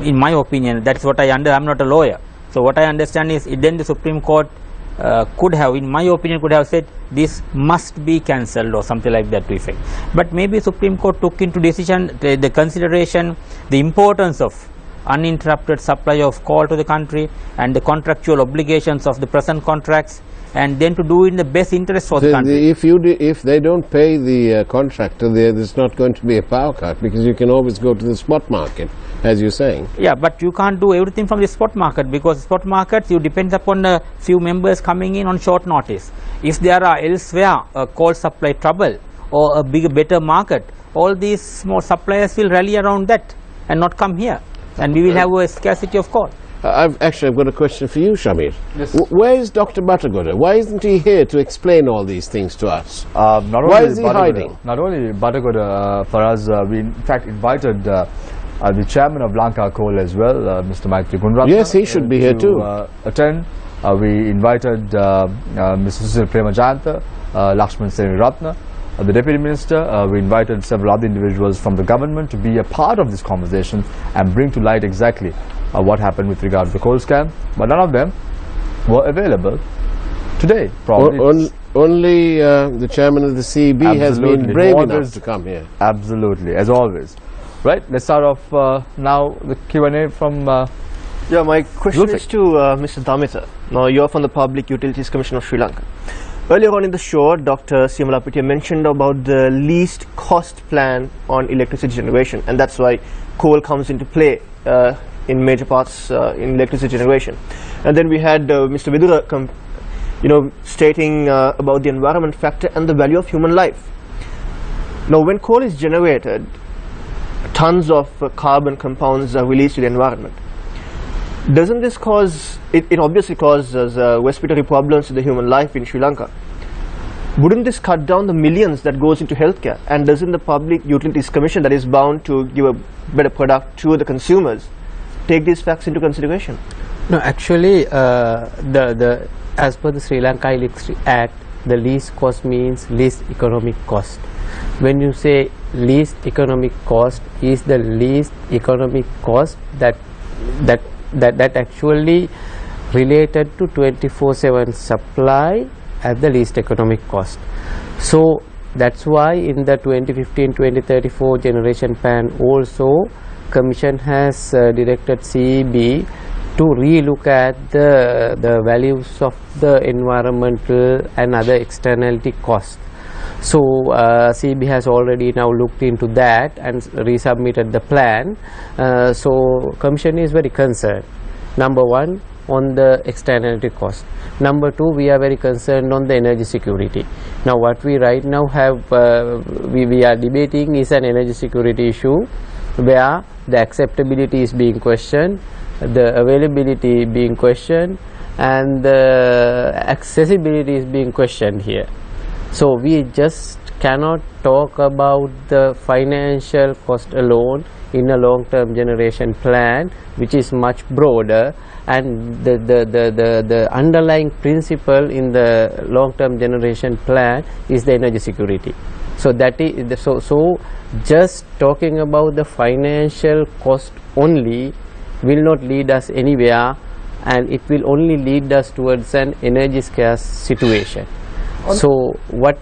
in my opinion, that's what I I'm not a lawyer. So what I understand is then the Supreme Court could have, in my opinion, could have said this must be cancelled or something like that to effect. But maybe Supreme Court took into decision the consideration, the importance of uninterrupted supply of coal to the country and the contractual obligations of the present contracts, and then to do it in the best interest for the country. If they don't pay the contractor, there's not going to be a power cut, because you can always go to the spot market, as you're saying. Yeah, but you can't do everything from the spot market, because spot markets, you depend upon a few members coming in on short notice. If there are elsewhere a coal supply trouble or a better market, all these small suppliers will rally around that and not come here, and we will have a scarcity of coal. I've got a question for you, Shamir. Yes. Where is Dr. Bhattagoda? Why isn't he here to explain all these things to us? Why is he hiding? Not only Bhattagoda, for us, we in fact invited the chairman of Lanka Coal as well, Mr. Maitri Gunratna. Yes, he should be here too. Attend. We invited Mr. Susil Premajayanta, Lakshman Seniratna, the Deputy Minister. We invited several other individuals from the government to be a part of this conversation and bring to light exactly what happened with regard to the coal scam. But none of them were available today, probably. Only the chairman of the CEB has been brave enough to come here. Absolutely, as always. Right, let's start off now the Q&A from Yeah, my question is to Mr. Damita. Now, you're from the Public Utilities Commission of Sri Lanka. Earlier on in the show, Dr. Siamalapitiya mentioned about the least cost plan on electricity generation, and that's why coal comes into play in major parts in electricity generation. And then we had Mr. Vidura stating about the environment factor and the value of human life. Now, when coal is generated, tons of carbon compounds are released to the environment. Doesn't this cause, it obviously causes respiratory problems to the human life in Sri Lanka. Wouldn't this cut down the millions that goes into healthcare? And doesn't the Public Utilities Commission, that is bound to give a better product to the consumers, take these facts into consideration? No, actually, as per the Sri Lanka Electricity Act, the least cost means least economic cost. When you say least economic cost, is the least economic cost that actually related to 24/7 supply at the least economic cost. So that's why in the 2015-2034 generation plan also Commission has directed CEB to relook at the values of the environmental and other externality costs. So CEB has already now looked into that and resubmitted the plan. So Commission is very concerned, number one, on the externality cost. Number two, we are very concerned on the energy security. Now what we right now have, we are debating is an energy security issue where the acceptability is being questioned, the availability being questioned, and the accessibility is being questioned here. So we just cannot talk about the financial cost alone in a long-term generation plan, which is much broader, and the underlying principle in the long-term generation plan is the energy security. So that is so just talking about the financial cost only will not lead us anywhere, and it will only lead us towards an energy scarce situation. So what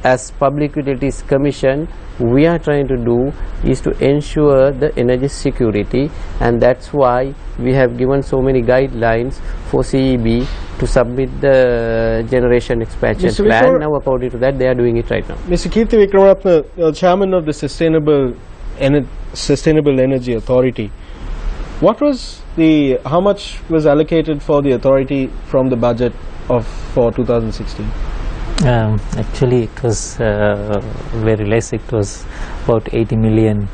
as Public Utilities Commission we are trying to do is to ensure the energy security, and that's why we have given so many guidelines for CEB to submit the generation expansion Mr. plan. Vikram, Now according to that they are doing it right now. Mr. Kirti Vikramaratne, Chairman of the Sustainable Energy Authority, how much was allocated for the authority from the budget for 2016? Actually, it was very less. It was about 80 million.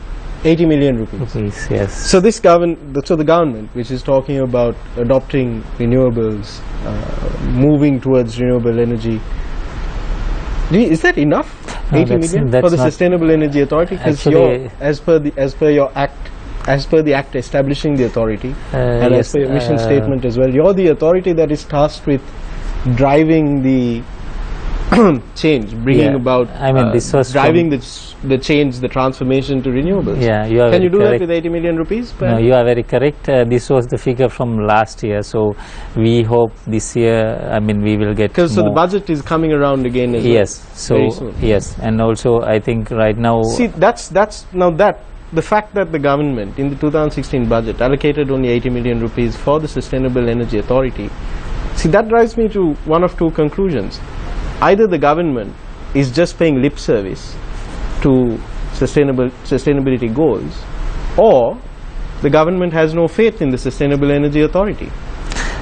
80 million rupees. Yes. So the government, which is talking about adopting renewables, moving towards renewable energy, is that enough? 80 million for the Sustainable Energy Authority? Because as per the act establishing the authority, and yes, as per your mission statement as well, you're the authority that is tasked with driving the change, bringing about. I mean, this was driving the change, the transformation to renewables. Yeah, you are. Can you do correct. that with 80 million rupees? No, you are very correct. This was the figure from last year, so we hope this year. I mean, we will get. Because so the budget is coming around again as well. Yes. So yes, and also I think right now. See, that's now that. The fact that the government in the 2016 budget allocated only 80 million rupees for the Sustainable Energy Authority, see, that drives me to one of two conclusions. Either the government is just paying lip service to sustainability goals, or the government has no faith in the Sustainable Energy Authority.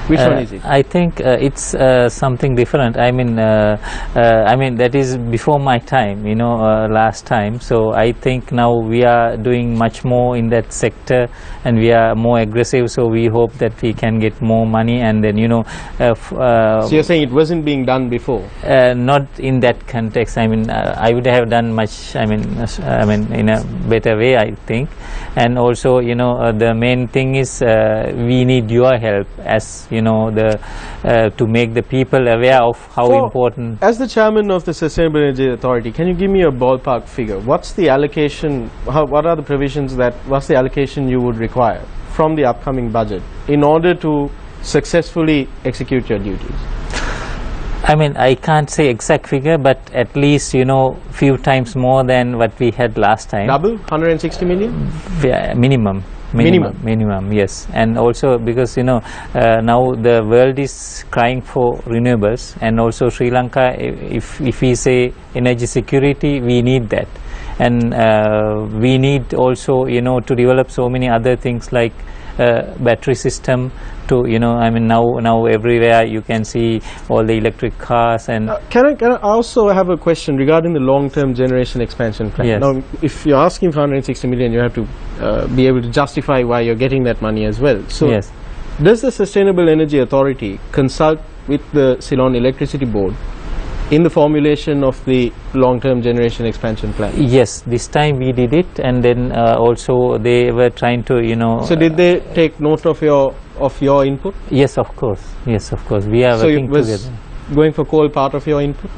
Which one is it? I think it's something different. I mean that is before my time, last time. So I think now we are doing much more in that sector, and we are more aggressive. So we hope that we can get more money, and then so you're saying it wasn't being done before? Not in that context. I mean, I would have done much. I mean, in a better way, I think. And also, the main thing is we need your help as to make the people aware of how important. As the chairman of the Sustainable Energy Authority, can you give me a ballpark figure? What's the allocation? What are the provisions what's the allocation you would require from the upcoming budget in order to successfully execute your duties? I mean, I can't say exact figure, but at least few times more than what we had last time. Double, 160 million? Yeah, minimum, yes. And also because now the world is crying for renewables, and also Sri Lanka, if we say energy security, we need that, and we need also to develop so many other things like battery system to I mean now everywhere you can see all the electric cars. And can I also have a question regarding the long-term generation expansion plan? Yes. Now if you're asking for 160 million, you have to be able to justify why you're getting that money as well. So yes. Does the Sustainable Energy Authority consult with the Ceylon Electricity Board in the formulation of the long-term generation expansion plan? Yes, this time we did it, and then also they were trying to So did they take note of your input? Yes, of course. We are so working it was together. Going for coal part of your input?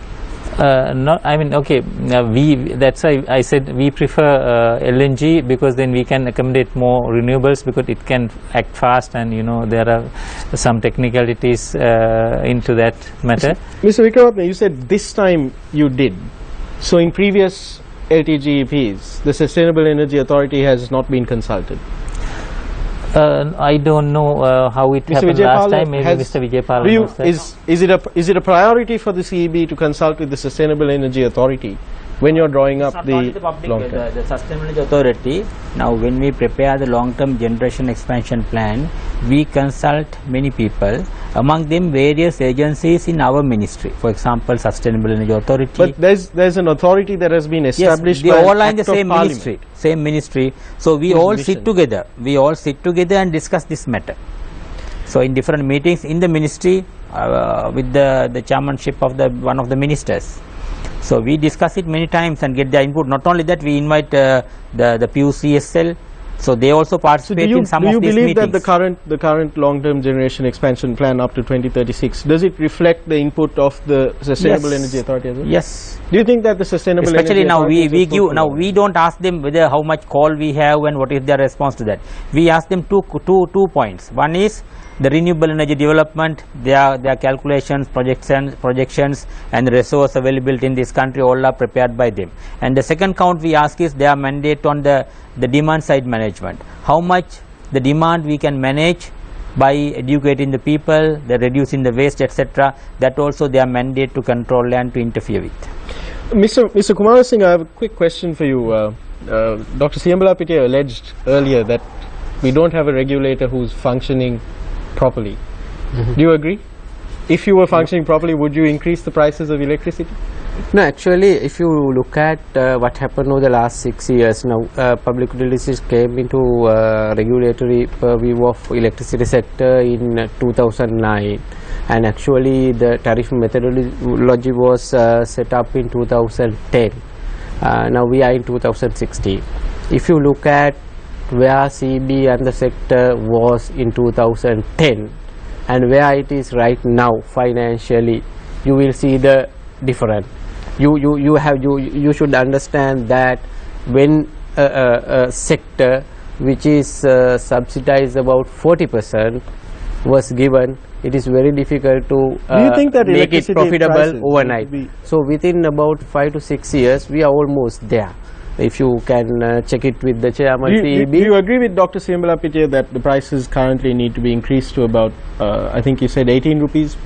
Not, I mean, okay, that's why I said we prefer LNG, because then we can accommodate more renewables, because it can act fast, and you know there are some technicalities into that matter. Mr. Vikramatne, you said this time you did. So in previous LTGEPs, the Sustainable Energy Authority has not been consulted. I don't know how it Mr. happened last time. Maybe has- Mr. Vijaypal do you- knows that. is it a priority for the CEB to consult with the Sustainable Energy Authority when you're drawing up the long term? The Sustainable Energy Authority, now when we prepare the long-term generation expansion plan, we consult many people, among them various agencies in our ministry. For example, Sustainable Energy Authority. But there's an authority that has been established. Yes, they by all an are in the act of same Parliament. ministry. Same ministry. So we Whose all mission? sit together. We all sit together and discuss this matter. So in different meetings in the ministry with the chairmanship of one of the ministers. So we discuss it many times and get their input. Not only that, we invite the PUCSL. So they also So participate in some do you of these believe meetings. that the current long-term generation expansion plan up to 2036, does it reflect the input of the Sustainable Yes. Energy Authority as well? Yes. Do you think that the Sustainable Especially Energy now Authority we is give thoughtful now about we it? don't ask them whether how much coal we have and what is their response to that. We ask them two points. One is the renewable energy development, their calculations, projections and the resource availability in this country all are prepared by them. And the second count we ask is their mandate on the demand side management. How much the demand we can manage by educating the people, the reducing the waste, etc. That also their mandate to control and to interfere with. Mr. Kumar Singh, I have a quick question for you. Dr. Siyambalapitiya alleged earlier that we don't have a regulator who's functioning properly. Do you agree? If you were functioning properly, would you increase the prices of electricity? No, actually, if you look at what happened over the last 6 years, now public utilities came into regulatory purview of electricity sector in 2009, and actually the tariff methodology was set up in 2010. Now we are in 2016. If you look at where CB and the sector was in 2010 and where it is right now financially, you will see the difference. You should understand that when a sector which is subsidized about 40% was given, it is very difficult to Do you think that make it electricity profitable prices will overnight. be- So within about 5 to 6 years, we are almost there. If you can check it with the chairman CEB. Do you agree with Dr. Siyambalapitiya that the prices currently need to be increased to about, I think you said 18 rupees?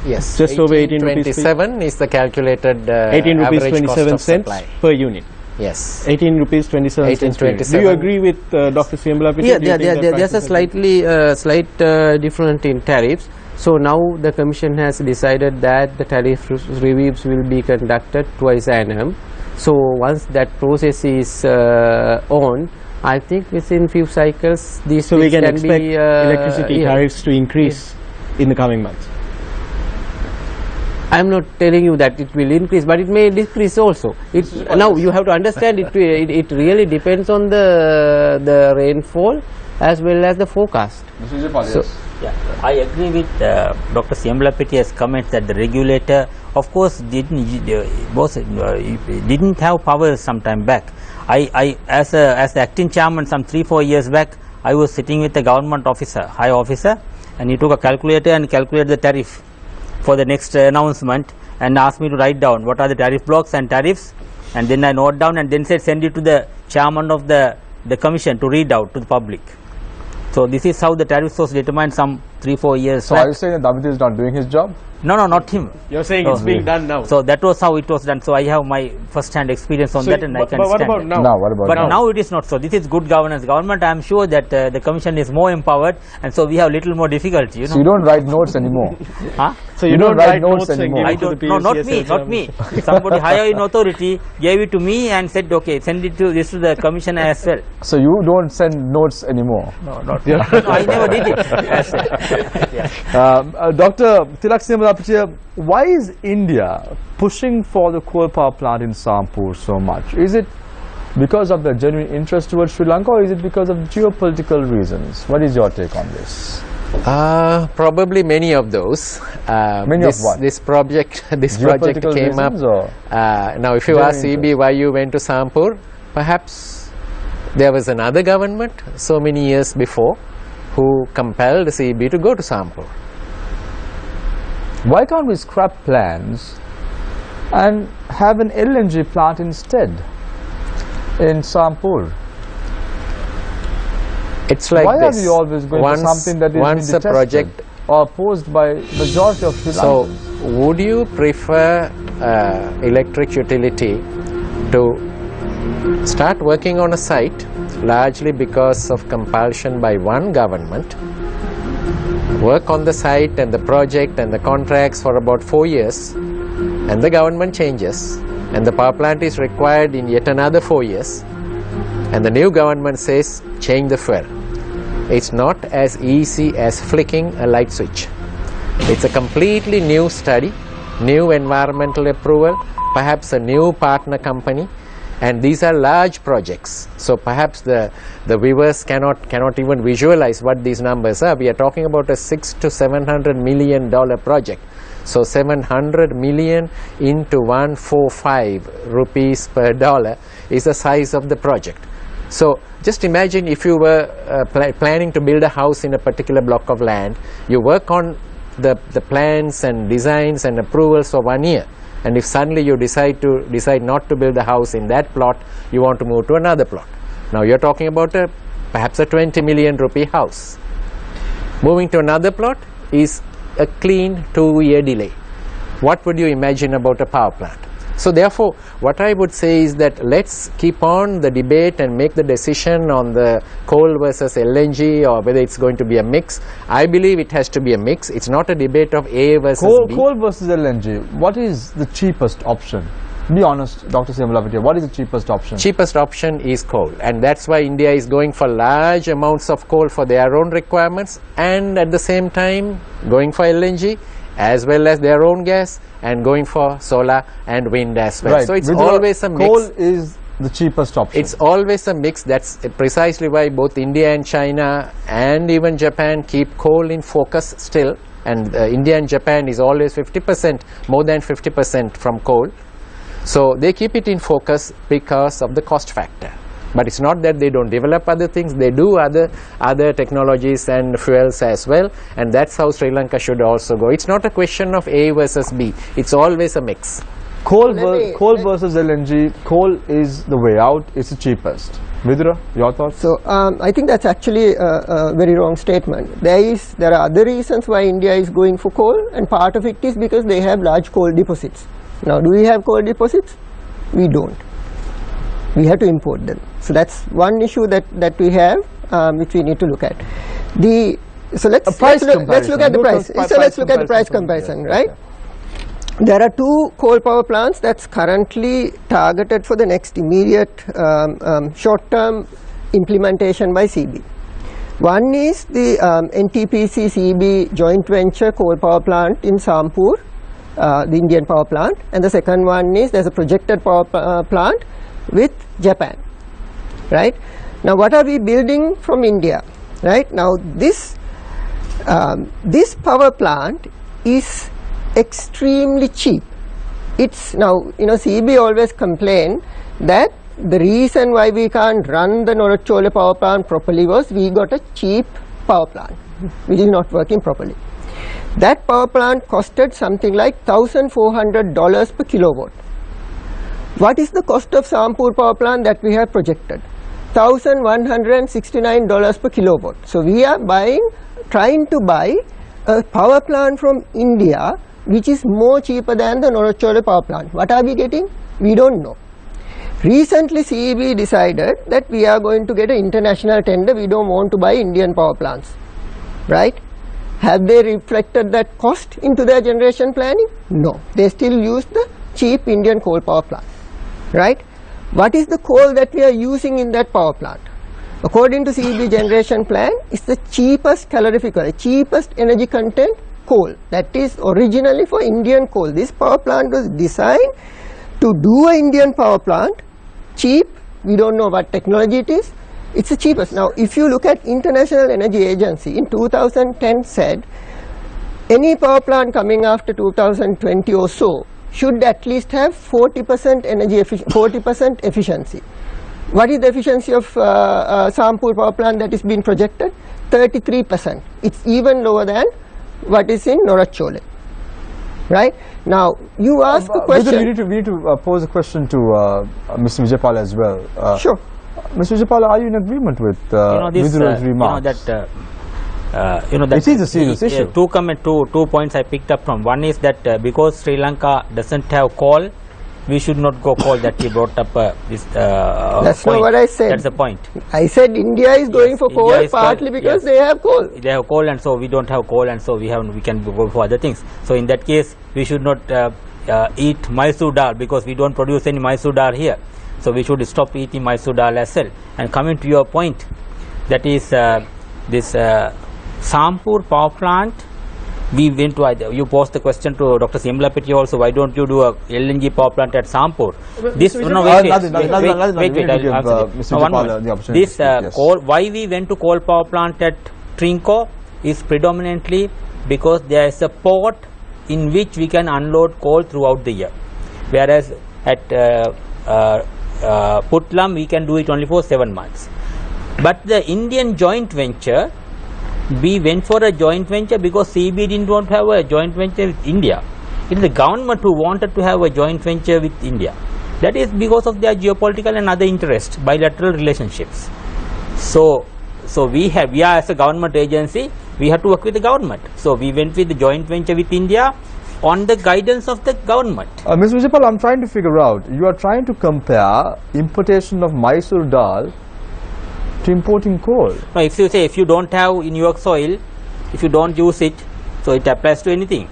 Yes, Just over 18 rupees per- 27 is the calculated 18 rupees average cost 27 of cents supply. per unit. Yes. 18 rupees 27 cents per unit. 18.27. Do you agree with Dr. Siyambalapitiya? Yeah, Do you think that there's prices a have slight different in tariffs. So now the Commission has decided that the tariff reviews will be conducted twice annum. So once that process is on, I think within few cycles these So we things can expect be, electricity yeah. tariffs to increase in the coming months. I am not telling you that it will increase, but it may decrease also. Now you have to understand it really depends on the rainfall as well as the forecast. So, Yeah, I agree with Dr. Siyambalapitiya's comment that the regulator, of course, didn't have powers some time back. I as the acting chairman some 3-4 years back, I was sitting with a government officer, high officer, and he took a calculator and calculated the tariff for the next announcement and asked me to write down what are the tariff blocks and tariffs, and then I note down and then said send it to the chairman of the commission to read out to the public. So this is how the tariff was determined some 3-4 years So back. are you saying that David is not doing his job? No, not him. You're saying Oh, it's being done now. So that was how it was done. So I have my first-hand experience on So that, and I can but what stand about it. now? Now, what about But now? now it is not so. This is good governance. Government, I am sure that the commission is more empowered, and so we have little more difficulty. You know. So you don't write notes anymore. Huh? So you don't write notes and anymore. give I it to don't. the No, not PUCSL me. Somebody higher in authority gave it to me and said, okay, send it to the commission as well. So you don't send notes anymore. No, I never did it. As well. Yeah. Dr. Tilak Siyambalapitiya, why is India pushing for the coal power plant in Sampur so much? Is it because of the genuine interest towards Sri Lanka, or is it because of geopolitical reasons? What is your take on this? Probably many of those. Many of what? This project Geopolitical came up. reasons or Now, if you genuine ask CB why you went to Sampur, perhaps there was another government so many years before who compelled CB to go to Sampur. Why can't we scrap plans and have an LNG plant instead in Sampur? It's like Why this. are we always going for something that is once being a project detested or opposed by majority of Sri So, Lankans? would you prefer electric utility to start working on a site largely because of compulsion by one government, work on the site and the project and the contracts for about 4 years, and the government changes and the power plant is required in yet another 4 years, and the new government says change the fuel? It's not as easy as flicking a light switch. It's a completely new study, new environmental approval, perhaps a new partner company, and these are large projects. So perhaps the viewers cannot even visualize what these numbers are. We are talking about a $600 to $700 million project. So 700 million into 145 rupees per dollar is the size of the project. So just imagine if you were planning to build a house in a particular block of land. You work on the plans and designs and approvals for 1 year, and if suddenly you decide not to build a house in that plot, you want to move to another plot. Now you're talking about perhaps a 20 million rupee house. Moving to another plot is a clean 2-year delay. What would you imagine about a power plant? So therefore, what I would say is that let's keep on the debate and make the decision on the coal versus LNG, or whether it's going to be a mix. I believe it has to be a mix. It's not a debate of A versus B. Coal versus LNG. What is the cheapest option? Be honest, Dr. Siamalapatia, what is the cheapest option? Cheapest option is coal, and that's why India is going for large amounts of coal for their own requirements, and at the same time going for LNG as well as their own gas, and going for solar and wind as well. Right. So it's With always a mix. Coal is the cheapest option. It's always a mix. That's precisely why both India and China and even Japan keep coal in focus still, and India and Japan is always 50%, more than 50% from coal. So they keep it in focus because of the cost factor. But it's not that they don't develop other things. They do other technologies and fuels as well, and that's how Sri Lanka should also go. It's not a question of A versus B. It's always a mix. Coal versus LNG. Coal is the way out. It's the cheapest. Vidura, your thoughts? So I think that's actually a very wrong statement. There are other reasons why India is going for coal, and part of it is because they have large coal deposits. Now, do we have coal deposits? We don't. We have to import them. So that's one issue that we have, which we need to look at. So let's look at the price. So let's look at the price comparison, right? There are 2 coal power plants that's currently targeted for the next immediate short-term implementation by CB. One is the NTPC CB joint venture coal power plant in Sampur, the Indian power plant, and the second one is there's a projected power plant with Japan, right? Now what are we building from India, right? Now this power plant is extremely cheap. It's now, CB always complain that the reason why we can't run the Norachole power plant properly was we got a cheap power plant which is not working properly. That power plant costed something like $1,400 per kilowatt. What is the cost of Sampur power plant that we have projected? $1,169 per kilowatt. So we are trying to buy a power plant from India which is more cheaper than the Norachole power plant. What are we getting? We don't know. Recently CEB decided that we are going to get an international tender. We don't want to buy Indian power plants, right? Have they reflected that cost into their generation planning? No. They still use the cheap Indian coal power plant, right? What is the coal that we are using in that power plant? According to CEB generation plan, it's the cheapest calorific, cheapest energy content coal that is originally for Indian coal. This power plant was designed to do an Indian power plant, cheap, we don't know what technology it is, It's the cheapest. Now, if you look at International Energy Agency in 2010 said any power plant coming after 2020 or so should at least have 40% energy 40% efficiency. What is the efficiency of Sampur power plant that is being projected? 33%. It's even lower than what is in Norachole. Right? Now, you ask a question. We need to pose a question to Mr. Vijaypal as well. Sure. Mr. Vijaypal, are you in agreement with Vidura's remarks? It is a serious issue. Two points I picked up from. One is that because Sri Lanka doesn't have coal, we should not go coal. That he brought up this That's point. not what I said. That's the point. I said India is going for coal India is partly coal, because yes. they have coal. They have coal, and so we don't have coal, and so we can go for other things. So in that case, we should not eat Mysore dal because we don't produce any Mysore dal here. So we should stop eating Mysore dal as well. And coming to your point, that is this Sampur power plant. We went to you posed the question to Dr. Simlapeti also. Why don't you do a LNG power plant at Sampur? This coal. Why we went to coal power plant at Trinco is predominantly because there is a port in which we can unload coal throughout the year, whereas at Putlam we can do it only for 7 months. But the Indian joint venture, we went for a joint venture because CB didn't want to have a joint venture with India. It is the government who wanted to have a joint venture with India. That is because of their geopolitical and other interests, bilateral relationships. So we are as a government agency, we have to work with the government. So we went with the joint venture with India on the guidance of the government. Mr. Vijaypal, I'm trying to figure out, you are trying to compare importation of Mysore dal to importing coal. No, if you say if you don't have in your soil, if you don't use it, so it applies to anything.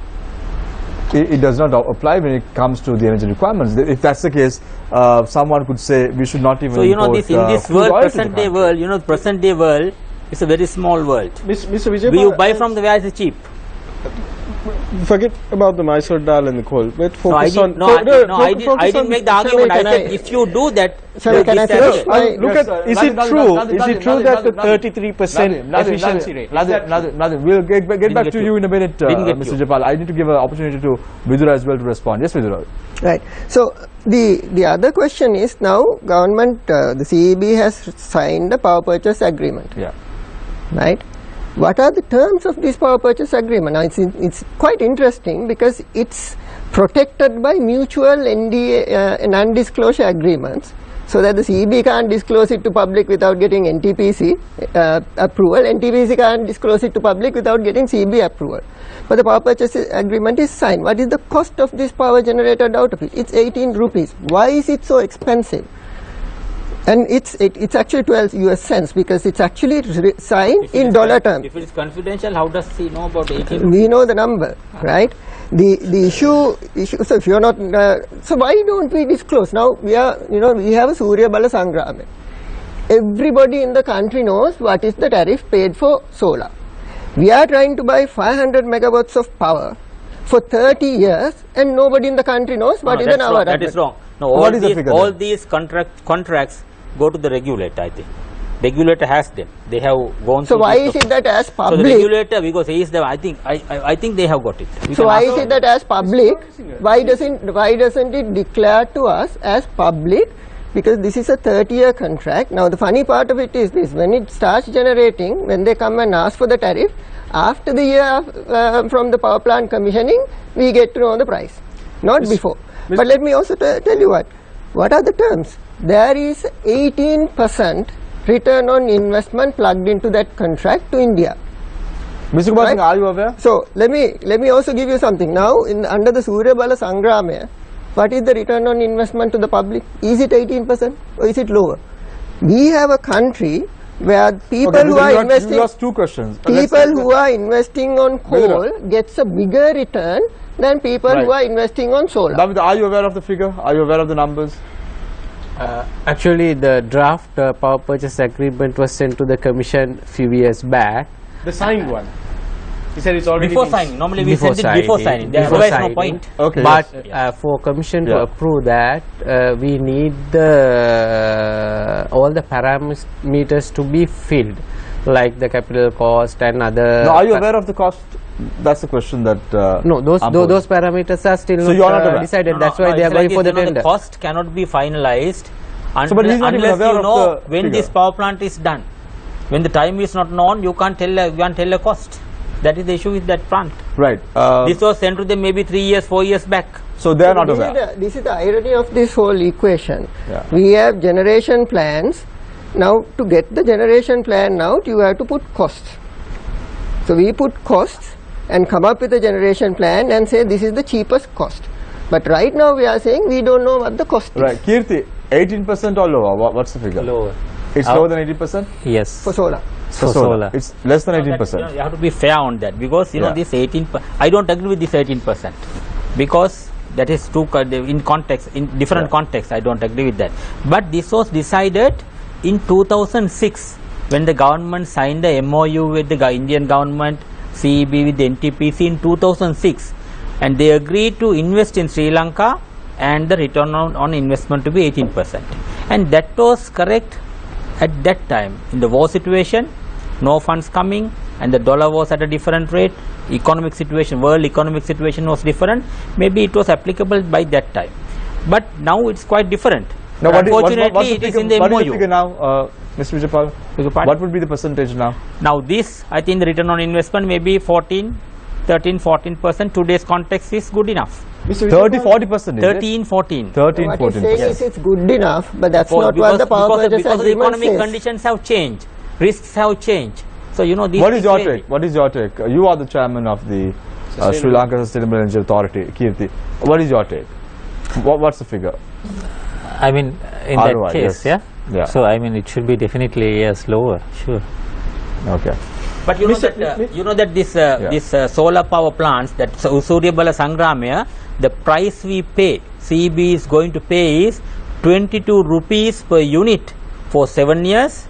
It does not apply when it comes to the energy requirements. If that's the case, someone could say we should not even import this in this world, present day world, present day world, it's a very small world. Mr. Vijaypal, you buy from the where it's cheap. Forget about the Mysore dal and the coal. Let's focus I didn't make the argument. I said if you do that, look at, is it true that the 33% efficiency rate? Nothing. We'll get back to you in a minute, Mr. Vijaypal. I need to give an opportunity to Vidura as well to respond. Yes, Vidura. Right. So the other question is, now government, the CEB has signed a power purchase agreement. Yeah. Right. What are the terms of this power purchase agreement? Now, it's quite interesting because it's protected by mutual NDA, non-disclosure agreements, so that the CEB can't disclose it to public without getting NTPC approval. NTPC can't disclose it to public without getting CEB approval. But the power purchase agreement is signed. What is the cost of this power generated out of it? It's 18 rupees. Why is it so expensive? And it's actually 12 US cents because it's actually signed in dollar terms. If it is confidential, how does he know about 18? We know the number, right? The issue. So if you're not, so why don't we disclose? Now we have a Surya Bala Sangrama. Everybody in the country knows what is the tariff paid for solar. We are trying to buy 500 megawatts of power for 30 years, and nobody in the country knows what is the number. That is wrong. No, all these contracts go to the regulator, I think. Regulator has them. They have gone. So why is it that as public? So the regulator, because he is the, I think they have got it. So why is it that as public? Why doesn't it declare to us as public? Because this is a 30-year contract. Now the funny part of it is this: when it starts generating, when they come and ask for the tariff, after the year from the power plant commissioning, we get to know the price, not before. But let me also tell you what are the terms. There is 18% return on investment plugged into that contract to India. Mr. Kumar Singh, are you aware? So let me also give you something. Now under the Surya Bala Sangrama, what is the return on investment to the public? Is it 18% or is it lower? We have a country where people who are investing. You asked two questions. People who are investing on coal gets a bigger return than people who are investing on solar. David, are you aware of the figure? Are you aware of the numbers? Actually, the draft power purchase agreement was sent to the commission few years back. The signed one. He said it's already Before been signing, normally we Before send it before signing. There otherwise no point. Okay. But yes. for Commission to Yeah. approve that, we need all the parameters to be filled, like the capital cost and other. Now, are you aware of the cost? That's the question that. No, those I'm posing. those parameters are still So you are not not aware? decided. No, That's no, why no, they are it's going like for this, the you know, tender. The cost cannot be finalized So, but he's not even unless aware you of know the when figure. this power plant is done. When the time is not known, you can't tell a cost. That is the issue with that plant. Right. This was sent to them maybe 3 years, 4 years back. So they are not this aware. this is the irony of this whole equation. Yeah. We have generation plans. Now, to get the generation plan out, you have to put costs. So we put costs and come up with a generation plan and say this is the cheapest cost. But right now we are saying we don't know what the cost Right. is Kirti, 18% or lower? What's the figure? Lower. It's lower than 80%? Yes. for solar. For solar. It's less than That, 18%. you have to be fair on that, because you know Yeah. this 18. I don't agree with this 18%, because that is too in context, in different Yeah. context. I don't agree with that. But this was decided in 2006 when the government signed the MOU with the Indian government, CEB with the NTPC in 2006, and they agreed to invest in Sri Lanka, and the return on investment to be 18%, and that was correct at that time. In the war situation, no funds coming, and the dollar was at a different rate, economic situation, world economic situation was different, maybe it was applicable by that time. But now it's quite different. Now, Unfortunately, what's the it is figure, in the what is MOU. the figure now, Mr. Vijaypal? Beg your pardon? What would be the percentage now? Now this, I think the return on investment may be 13-14%. Today's context is good enough. 30-40%. 13-14. 13, What he's 14%. saying is it's good enough, but that's not what the power purchase because the agreement economic says. conditions have changed, risks have changed. So you know these. What is your vary. take? What is your take? You are the chairman of the Sri Lanka Sustainable Energy Authority, Kirti. What is your take? What's the figure? I mean, in ROI, that case, yes. Yeah. So I mean, it should be definitely yes lower, sure. Okay. But you know that this solar power plants, that Surya Bala Sangramaya, the price we pay, CEB is going to pay is 22 rupees per unit for 7 years,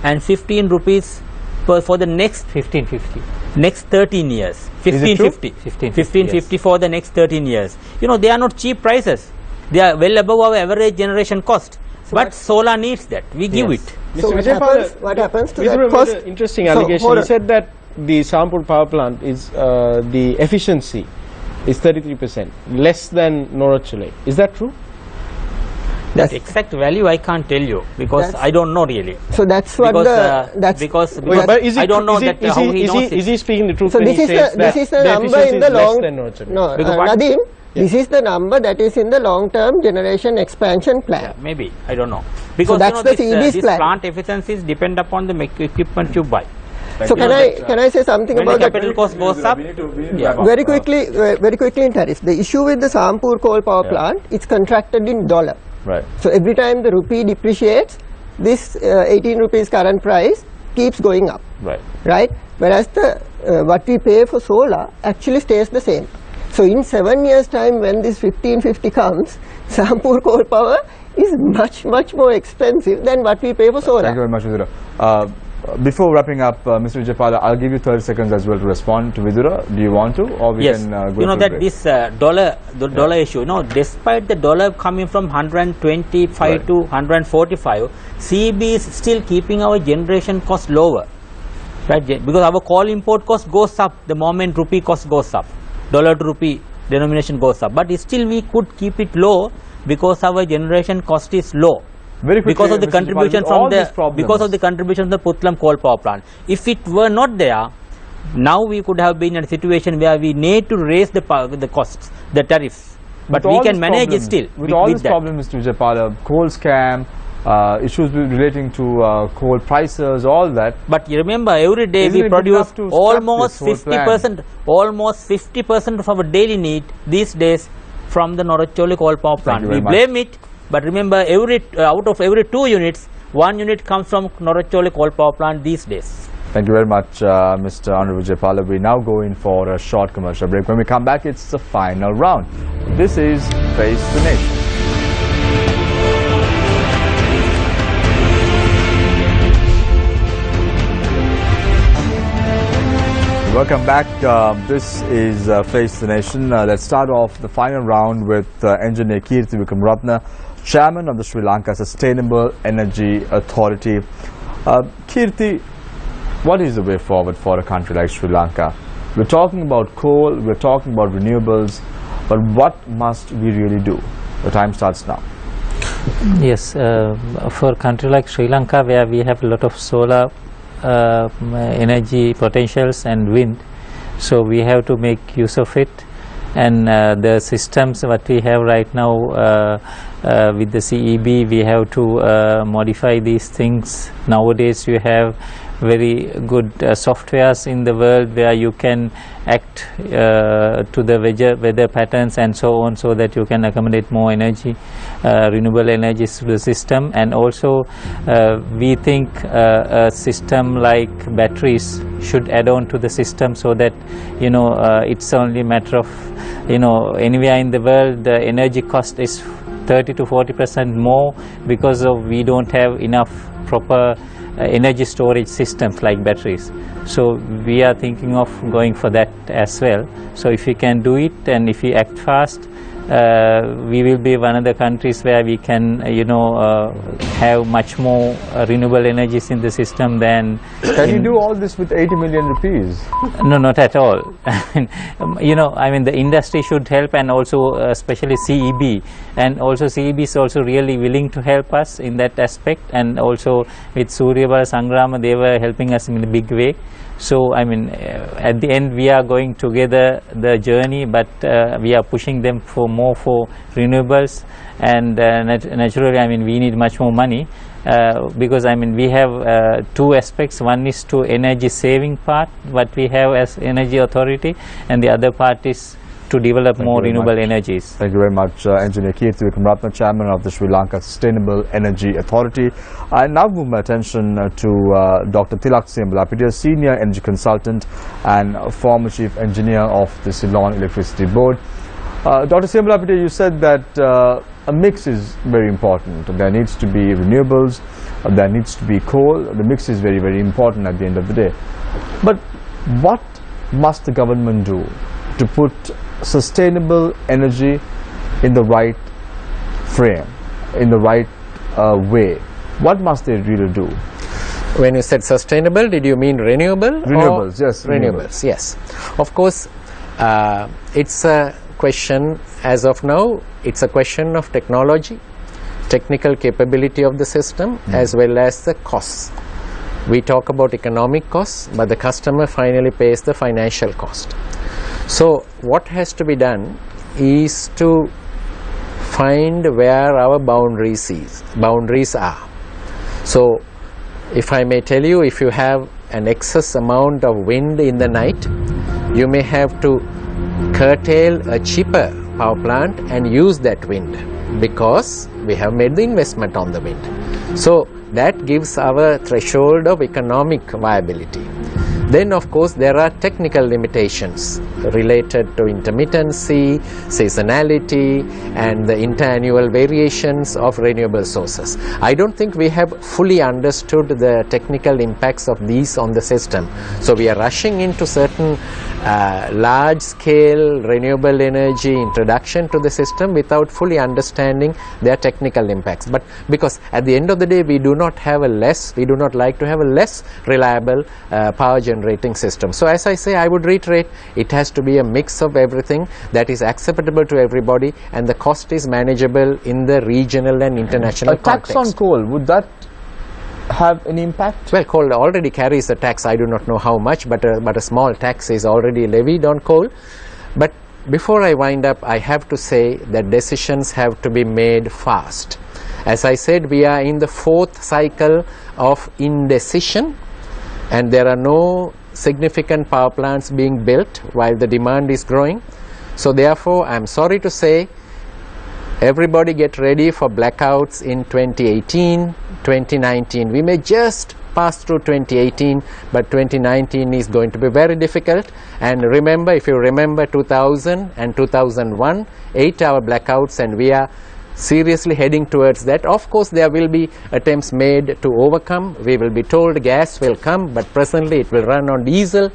and 15 rupees for the next 1550. next 13 years. Is it true? 1550 for the next 13 years. You know, they are not cheap prices. They are well above our average generation cost. But solar needs that. We give it. So what happens to that Vidura cost? made an interesting So, allegation. hold He on. said that the Sampur power plant is the efficiency is 33%, less than Norachule. Is that true? That exact value I can't tell you, because That's- I don't know really. So that's what Because But is it I don't know is that it, is how he, he is knows he, is it. he speaking the truth So when this he is says the that this is the the number efficiency in the is less long than Norachule? no Beg your pardon? Nadeem, this is the number that is in the long term generation expansion plan. Maybe, I don't know. Because that's the CEB's this plan. plant efficiencies depend upon the equipment you buy. So can I say something When the about capital cost goes up, very quickly in tariffs. The issue with the Sampur coal power plant, it's contracted in dollar. Right. So every time the rupee depreciates, this 18 rupees current price keeps going up, Right. right? Whereas the what we pay for solar actually stays the same. So in 7 years time, when this 1550 comes, Sampur coal power is much more expensive than what we pay for solar. Thank you very much, Vidura. Before wrapping up, Mr. Vijaypala, I'll give you 30 seconds as well to respond to Vidura. Do you want to, or we yes, can go you know to that break? this dollar issue, you know, despite the dollar coming from 125 to 145, CEB is still keeping our generation cost lower, right? Because our coal import cost goes up the moment rupee cost goes up, dollar to rupee denomination goes up, but still we could keep it low because our generation cost is low. Very quickly, Because of the Mr. contribution Vijaypala, all from these problems. because of the contribution of the Putlam coal power plant. If it were not there, now we could have been in a situation where we need to raise the costs, the tariffs. But With we all can these manage it problems- still. With all these that. problems, Mr. Vijaypala, coal scam, issues relating to coal prices, all that. But you remember, every day Isn't we it good produce enough to scrap this whole almost 50% of our daily need these days from the Norachole coal power plant. you We very much. blame it, but remember, out of every 2 units, 1 unit comes from Norachole coal power plant these days. Thank you very much, Mr. Honorable Vijaypala. We now go in for a short commercial break. When we come back, it's the final round. This is Face the Nation. Welcome back. This is Face the Nation. Let's start off the final round with Engineer Kirti Wickramaratne, Chairman of the Sri Lanka Sustainable Energy Authority. Kirti, what is the way forward for a country like Sri Lanka? We're talking about coal, we're talking about renewables, but what must we really do? The time starts now. Yes, for a country like Sri Lanka, where we have a lot of solar energy potentials and wind, so we have to make use of it, and the systems what we have right now with the CEB, we have to modify these things. Nowadays you have very good softwares in the world where you can act to the weather patterns and so on, so that you can accommodate more energy, renewable energies to the system. And also we think a system like batteries should add on to the system, so that it's only a matter of anywhere in the world the energy cost is 30 to 40% more because of we don't have enough proper energy storage systems like batteries. So we are thinking of going for that as well. So if we can do it and if we act fast, we will be one of the countries where we can have much more renewable energies in the system than Can you do all this with 80 million rupees? No, not at all. The industry should help, and also especially CEB, and also CEB is also really willing to help us in that aspect, and also with Suryabala Sangrama they were helping us in a big way. So at the end we are going together the journey, but we are pushing them for more for renewables, and naturally we need much more money. Because we have two aspects. One is to energy saving part, what we have as energy authority, and the other part is to develop more renewable energies. Thank you very much, Engineer Kirti Wickramaratne, Chairman of the Sri Lanka Sustainable Energy Authority. I now move my attention to Dr. Tilak Siambalapitiya, Senior Energy Consultant and former Chief Engineer of the Ceylon Electricity Board. Dr. Siambalapitiya, you said that a mix is very important. There needs to be renewables, there needs to be coal. The mix is very, very important at the end of the day. But what must the government do to put sustainable energy in the right frame, in the right way? What must they really do? When you said sustainable, did you mean renewable? Renewables, yes. Renewables, yes. Of course, it's a question, as of now, it's a question of technology, technical capability of the system, as well as the costs. We talk about economic costs, but the customer finally pays the financial cost. So what has to be done is to find where our boundaries are. So if I may tell you, if you have an excess amount of wind in the night, you may have to curtail a cheaper power plant and use that wind, because we have made the investment on the wind. So that gives our threshold of economic viability. Then of course there are technical limitations related to intermittency, seasonality, and the interannual variations of renewable sources. I don't think we have fully understood the technical impacts of these on the system. So we are rushing into certain large scale renewable energy introduction to the system without fully understanding their technical impacts. But because at the end of the day we do not like to have a less reliable power generating system. So as I say, I would reiterate, it has to be a mix of everything that is acceptable to everybody, and the cost is manageable in the regional and international context. A tax on coal, would that have any impact? Well, coal already carries a tax. I do not know how much, but a small tax is already levied on coal. But before I wind up, I have to say that decisions have to be made fast. As I said, we are in the 4th cycle of indecision, and there are no significant power plants being built while the demand is growing. So therefore, I am sorry to say, everybody get ready for blackouts in 2018, 2019. We may just pass through 2018, but 2019 is going to be very difficult. And remember, if you remember 2000 and 2001, 8-hour blackouts, and we are seriously heading towards that. Of course, there will be attempts made to overcome. We will be told gas will come, but presently it will run on diesel.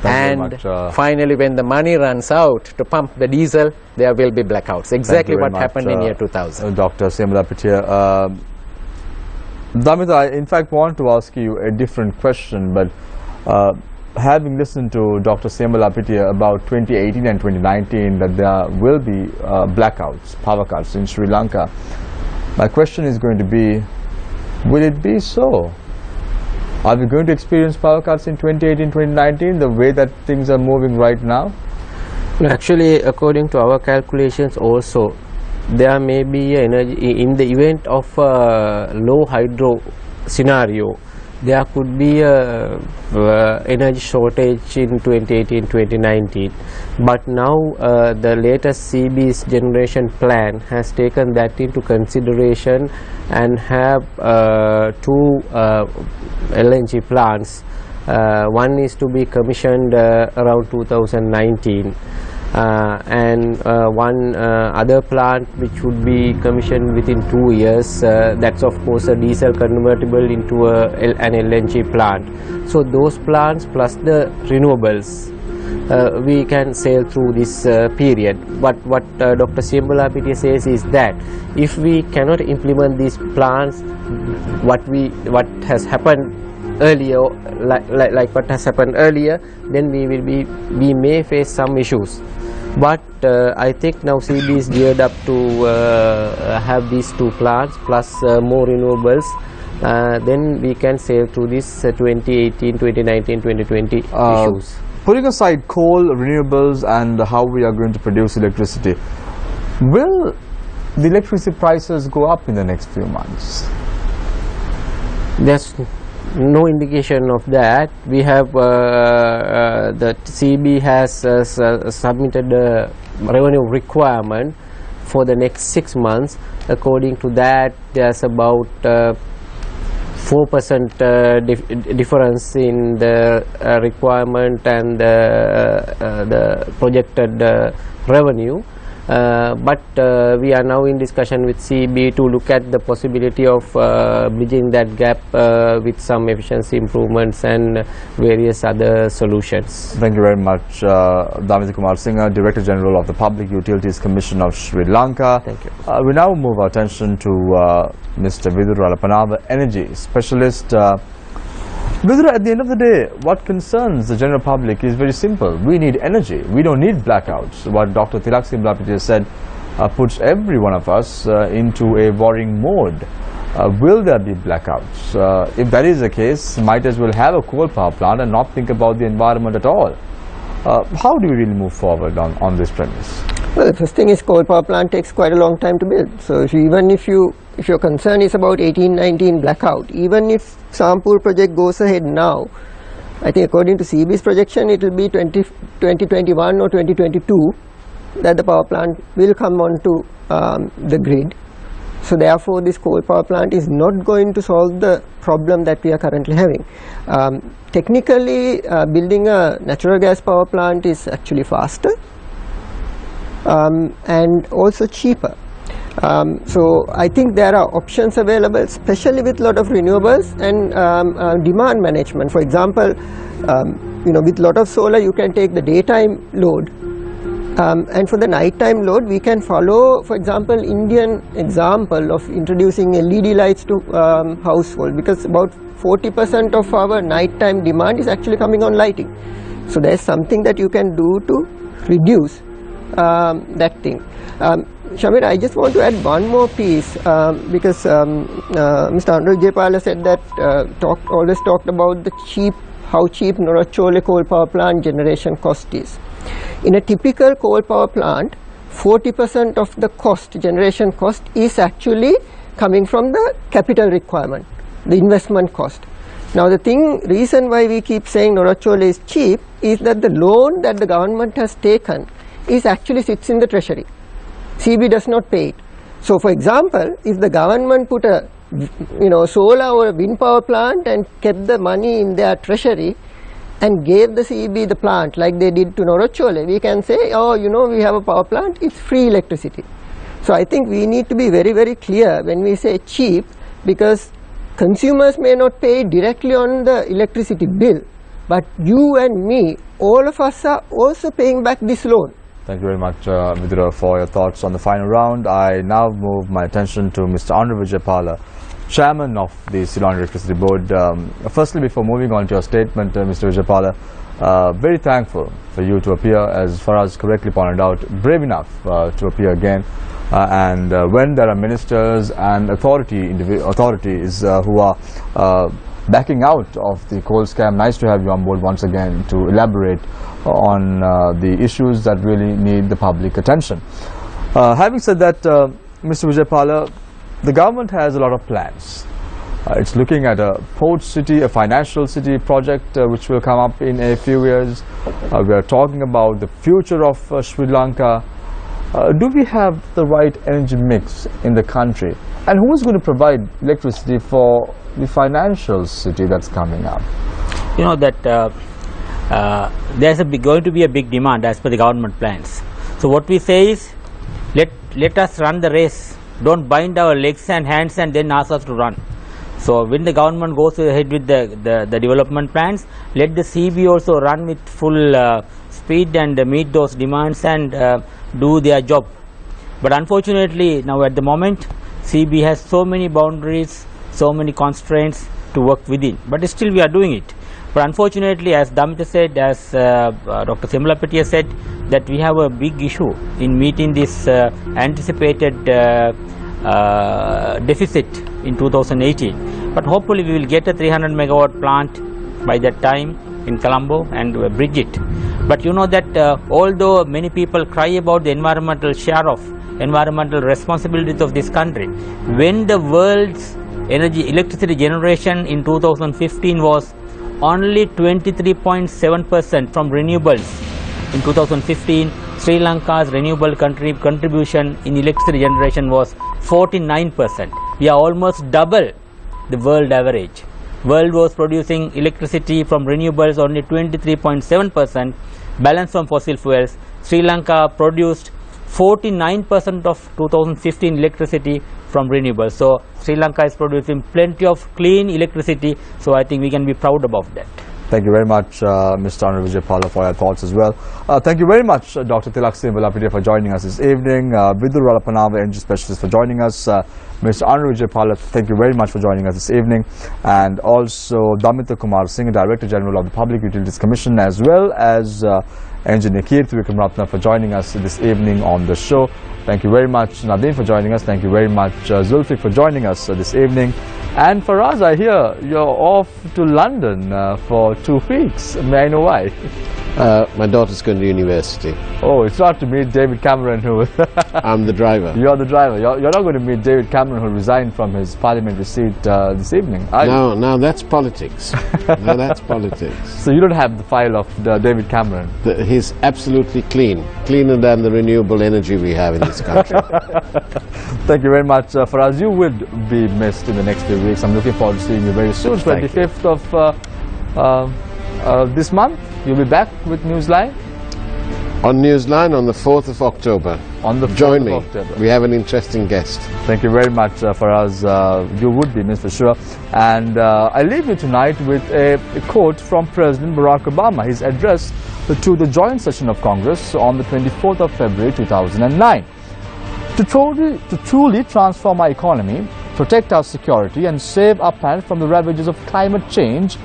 And finally, when the money runs out to pump the diesel, there will be blackouts. Exactly what happened in year 2000. Dr. Syamala Pitya. Damita, I in fact want to ask you a different question, but having listened to Dr. Syamala Pitya about 2018 and 2019 that there will be blackouts, power cuts in Sri Lanka, my question is going to be, will it be so? Are we going to experience power cuts in 2018, 2019 the way that things are moving right now? Actually, according to our calculations also, there may be energy in the event of a low hydro scenario. There could be a energy shortage in 2018-2019, but now the latest CB's generation plan has taken that into consideration and have two LNG plants. One is to be commissioned around 2019. And one other plant which would be commissioned within 2 years, that's of course a diesel convertible into an LNG plant. So those plants plus the renewables, we can sail through this period. But what Dr. Syamala Pitya says is that if we cannot implement these plants, what has happened earlier, like what has happened earlier, then we may face some issues. But I think now CB is geared up to have these two plants plus more renewables. Then we can sail through this 2018, 2019, 2020 issues. Putting aside coal, renewables, and how we are going to produce electricity, will the electricity prices go up in the next few months? There's no indication of that. We have the CB has submitted a revenue requirement for the next 6 months. According to that, there's about 4% difference in the requirement and the projected revenue. But we are now in discussion with CB to look at the possibility of bridging that gap with some efficiency improvements and various other solutions. Thank you very much, Damita Kumar Singh, Director General of the Public Utilities Commission of Sri Lanka. Thank you. We now move our attention to Mr. Vidura Alapanava, Energy Specialist. Vidura, at the end of the day, what concerns the general public is very simple. We need energy. We don't need blackouts. What Dr. Syamala Pitya said puts every one of us into a worrying mode. Will there be blackouts? If that is the case, might as well have a coal power plant and not think about the environment at all. How do we really move forward on this premise? Well, the first thing is coal power plant takes quite a long time to build. So even if your concern is about 18-19 blackout, even if Sampur project goes ahead now, I think according to CB's projection, it will be 2021 or 2022 that the power plant will come onto the grid. So therefore, this coal power plant is not going to solve the problem that we are currently having. Technically, building a natural gas power plant is actually faster and also cheaper. So I think there are options available, especially with a lot of renewables and demand management. For example, with a lot of solar, you can take the daytime load. And for the nighttime load, we can follow, for example, Indian example of introducing LED lights to household, because about 40% of our nighttime demand is actually coming on lighting. So there's something that you can do to reduce that thing. Shamir, I just want to add one more piece because Mr. Anurag Jayapala said that always talked about the how cheap Norachole coal power plant generation cost is. In a typical coal power plant, 40% of the generation cost is actually coming from the capital requirement, the investment cost. Now the reason why we keep saying Norachole is cheap is that the loan that the government has taken actually sits in the treasury. CB does not pay it. So for example, if the government put a solar or a wind power plant and kept the money in their treasury and gave the CB the plant like they did to Norachole, we can say, we have a power plant, it's free electricity. So I think we need to be very, very clear when we say cheap, because consumers may not pay directly on the electricity bill, but you and me all of us are also paying back this loan. Thank you very much, Vidura, for your thoughts on the final round. I now move my attention to Mr. Andhra Vijayapala, Chairman of the Ceylon Electricity Board. Firstly, before moving on to your statement, Mr. Vijayapala, very thankful for you to appear, as Faraz correctly pointed out, brave enough to appear again. And when there are ministers and authorities who are backing out of the coal scam, nice to have you on board once again to elaborate on the issues that really need the public attention. Having said that, Mr. Vijayapala, the government has a lot of plans. It's looking at a port city, a financial city project which will come up in a few years. We are talking about the future of Sri Lanka. Do we have the right energy mix in the country? And who is going to provide electricity for the financial city that's coming up? You know that there's going to be a big demand as per the government plans. So what we say is, let us run the race. Don't bind our legs and hands and then ask us to run. So when the government goes ahead with the development plans, let the CB also run with full speed and meet those demands and do their job. But unfortunately, now at the moment, CB has so many boundaries, so many constraints to work within. But still we are doing it. But unfortunately, as Damita said, as Dr. Simalapetia said, that we have a big issue in meeting this anticipated deficit in 2018. But hopefully we will get a 300 megawatt plant by that time in Colombo and bridge it. But you know that although many people cry about the environmental share of environmental responsibilities of this country, when the world's electricity generation in 2015 was only 23.7% from renewables. In 2015, Sri Lanka's renewable contribution in electricity generation was 49%. We are almost double the world average. World was producing electricity from renewables only 23.7%, balance from fossil fuels. Sri Lanka produced 49% of 2015 electricity from renewables. So Sri Lanka is producing plenty of clean electricity, so I think we can be proud about that. Thank you very much, Mr. Andhra Vijayapala, for your thoughts as well. Thank you very much, Dr. Tilak Simalapetia, for joining us this evening. Vidura Ralapanava, Energy Specialist, for joining us. Mr. Andhra Vijayapala, thank you very much for joining us this evening. And also Damita Kumar Singh, Director General of the Public Utilities Commission, as well as Engineer Kirti Vikramratna, for joining us this evening on the show. Thank you very much, Nadine, for joining us. Thank you very much, Zulfiq, for joining us this evening. And Faraz, I hear you're off to London for 2 weeks. May I know why? My daughter's going to university. Oh, it's not to meet David Cameron, who... I'm the driver. You're the driver. You're not going to meet David Cameron, who resigned from his parliamentary seat this evening, are you? No, that's politics. No, that's politics. So you don't have the file of David Cameron? He's absolutely clean. Cleaner than the renewable energy we have in this country. Thank you very much, Faraz. You would be missed in the next few weeks. I'm looking forward to seeing you very soon. 25th of this month, you'll be back with Newsline? On Newsline on the 4th of October. On the 4th Join me. of October. We have an interesting guest. Thank you very much, Faraz. You would be missed for sure. And I leave you tonight with a quote from President Barack Obama, his address to the joint session of Congress on the 24th of February 2009. To truly transform our economy, protect our security and save our planet from the ravages of climate change,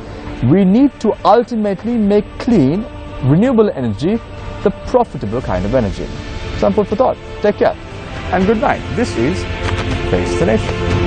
we need to ultimately make clean, renewable energy the profitable kind of energy. Some food for thought. Take care and good night. This is Face the Nation.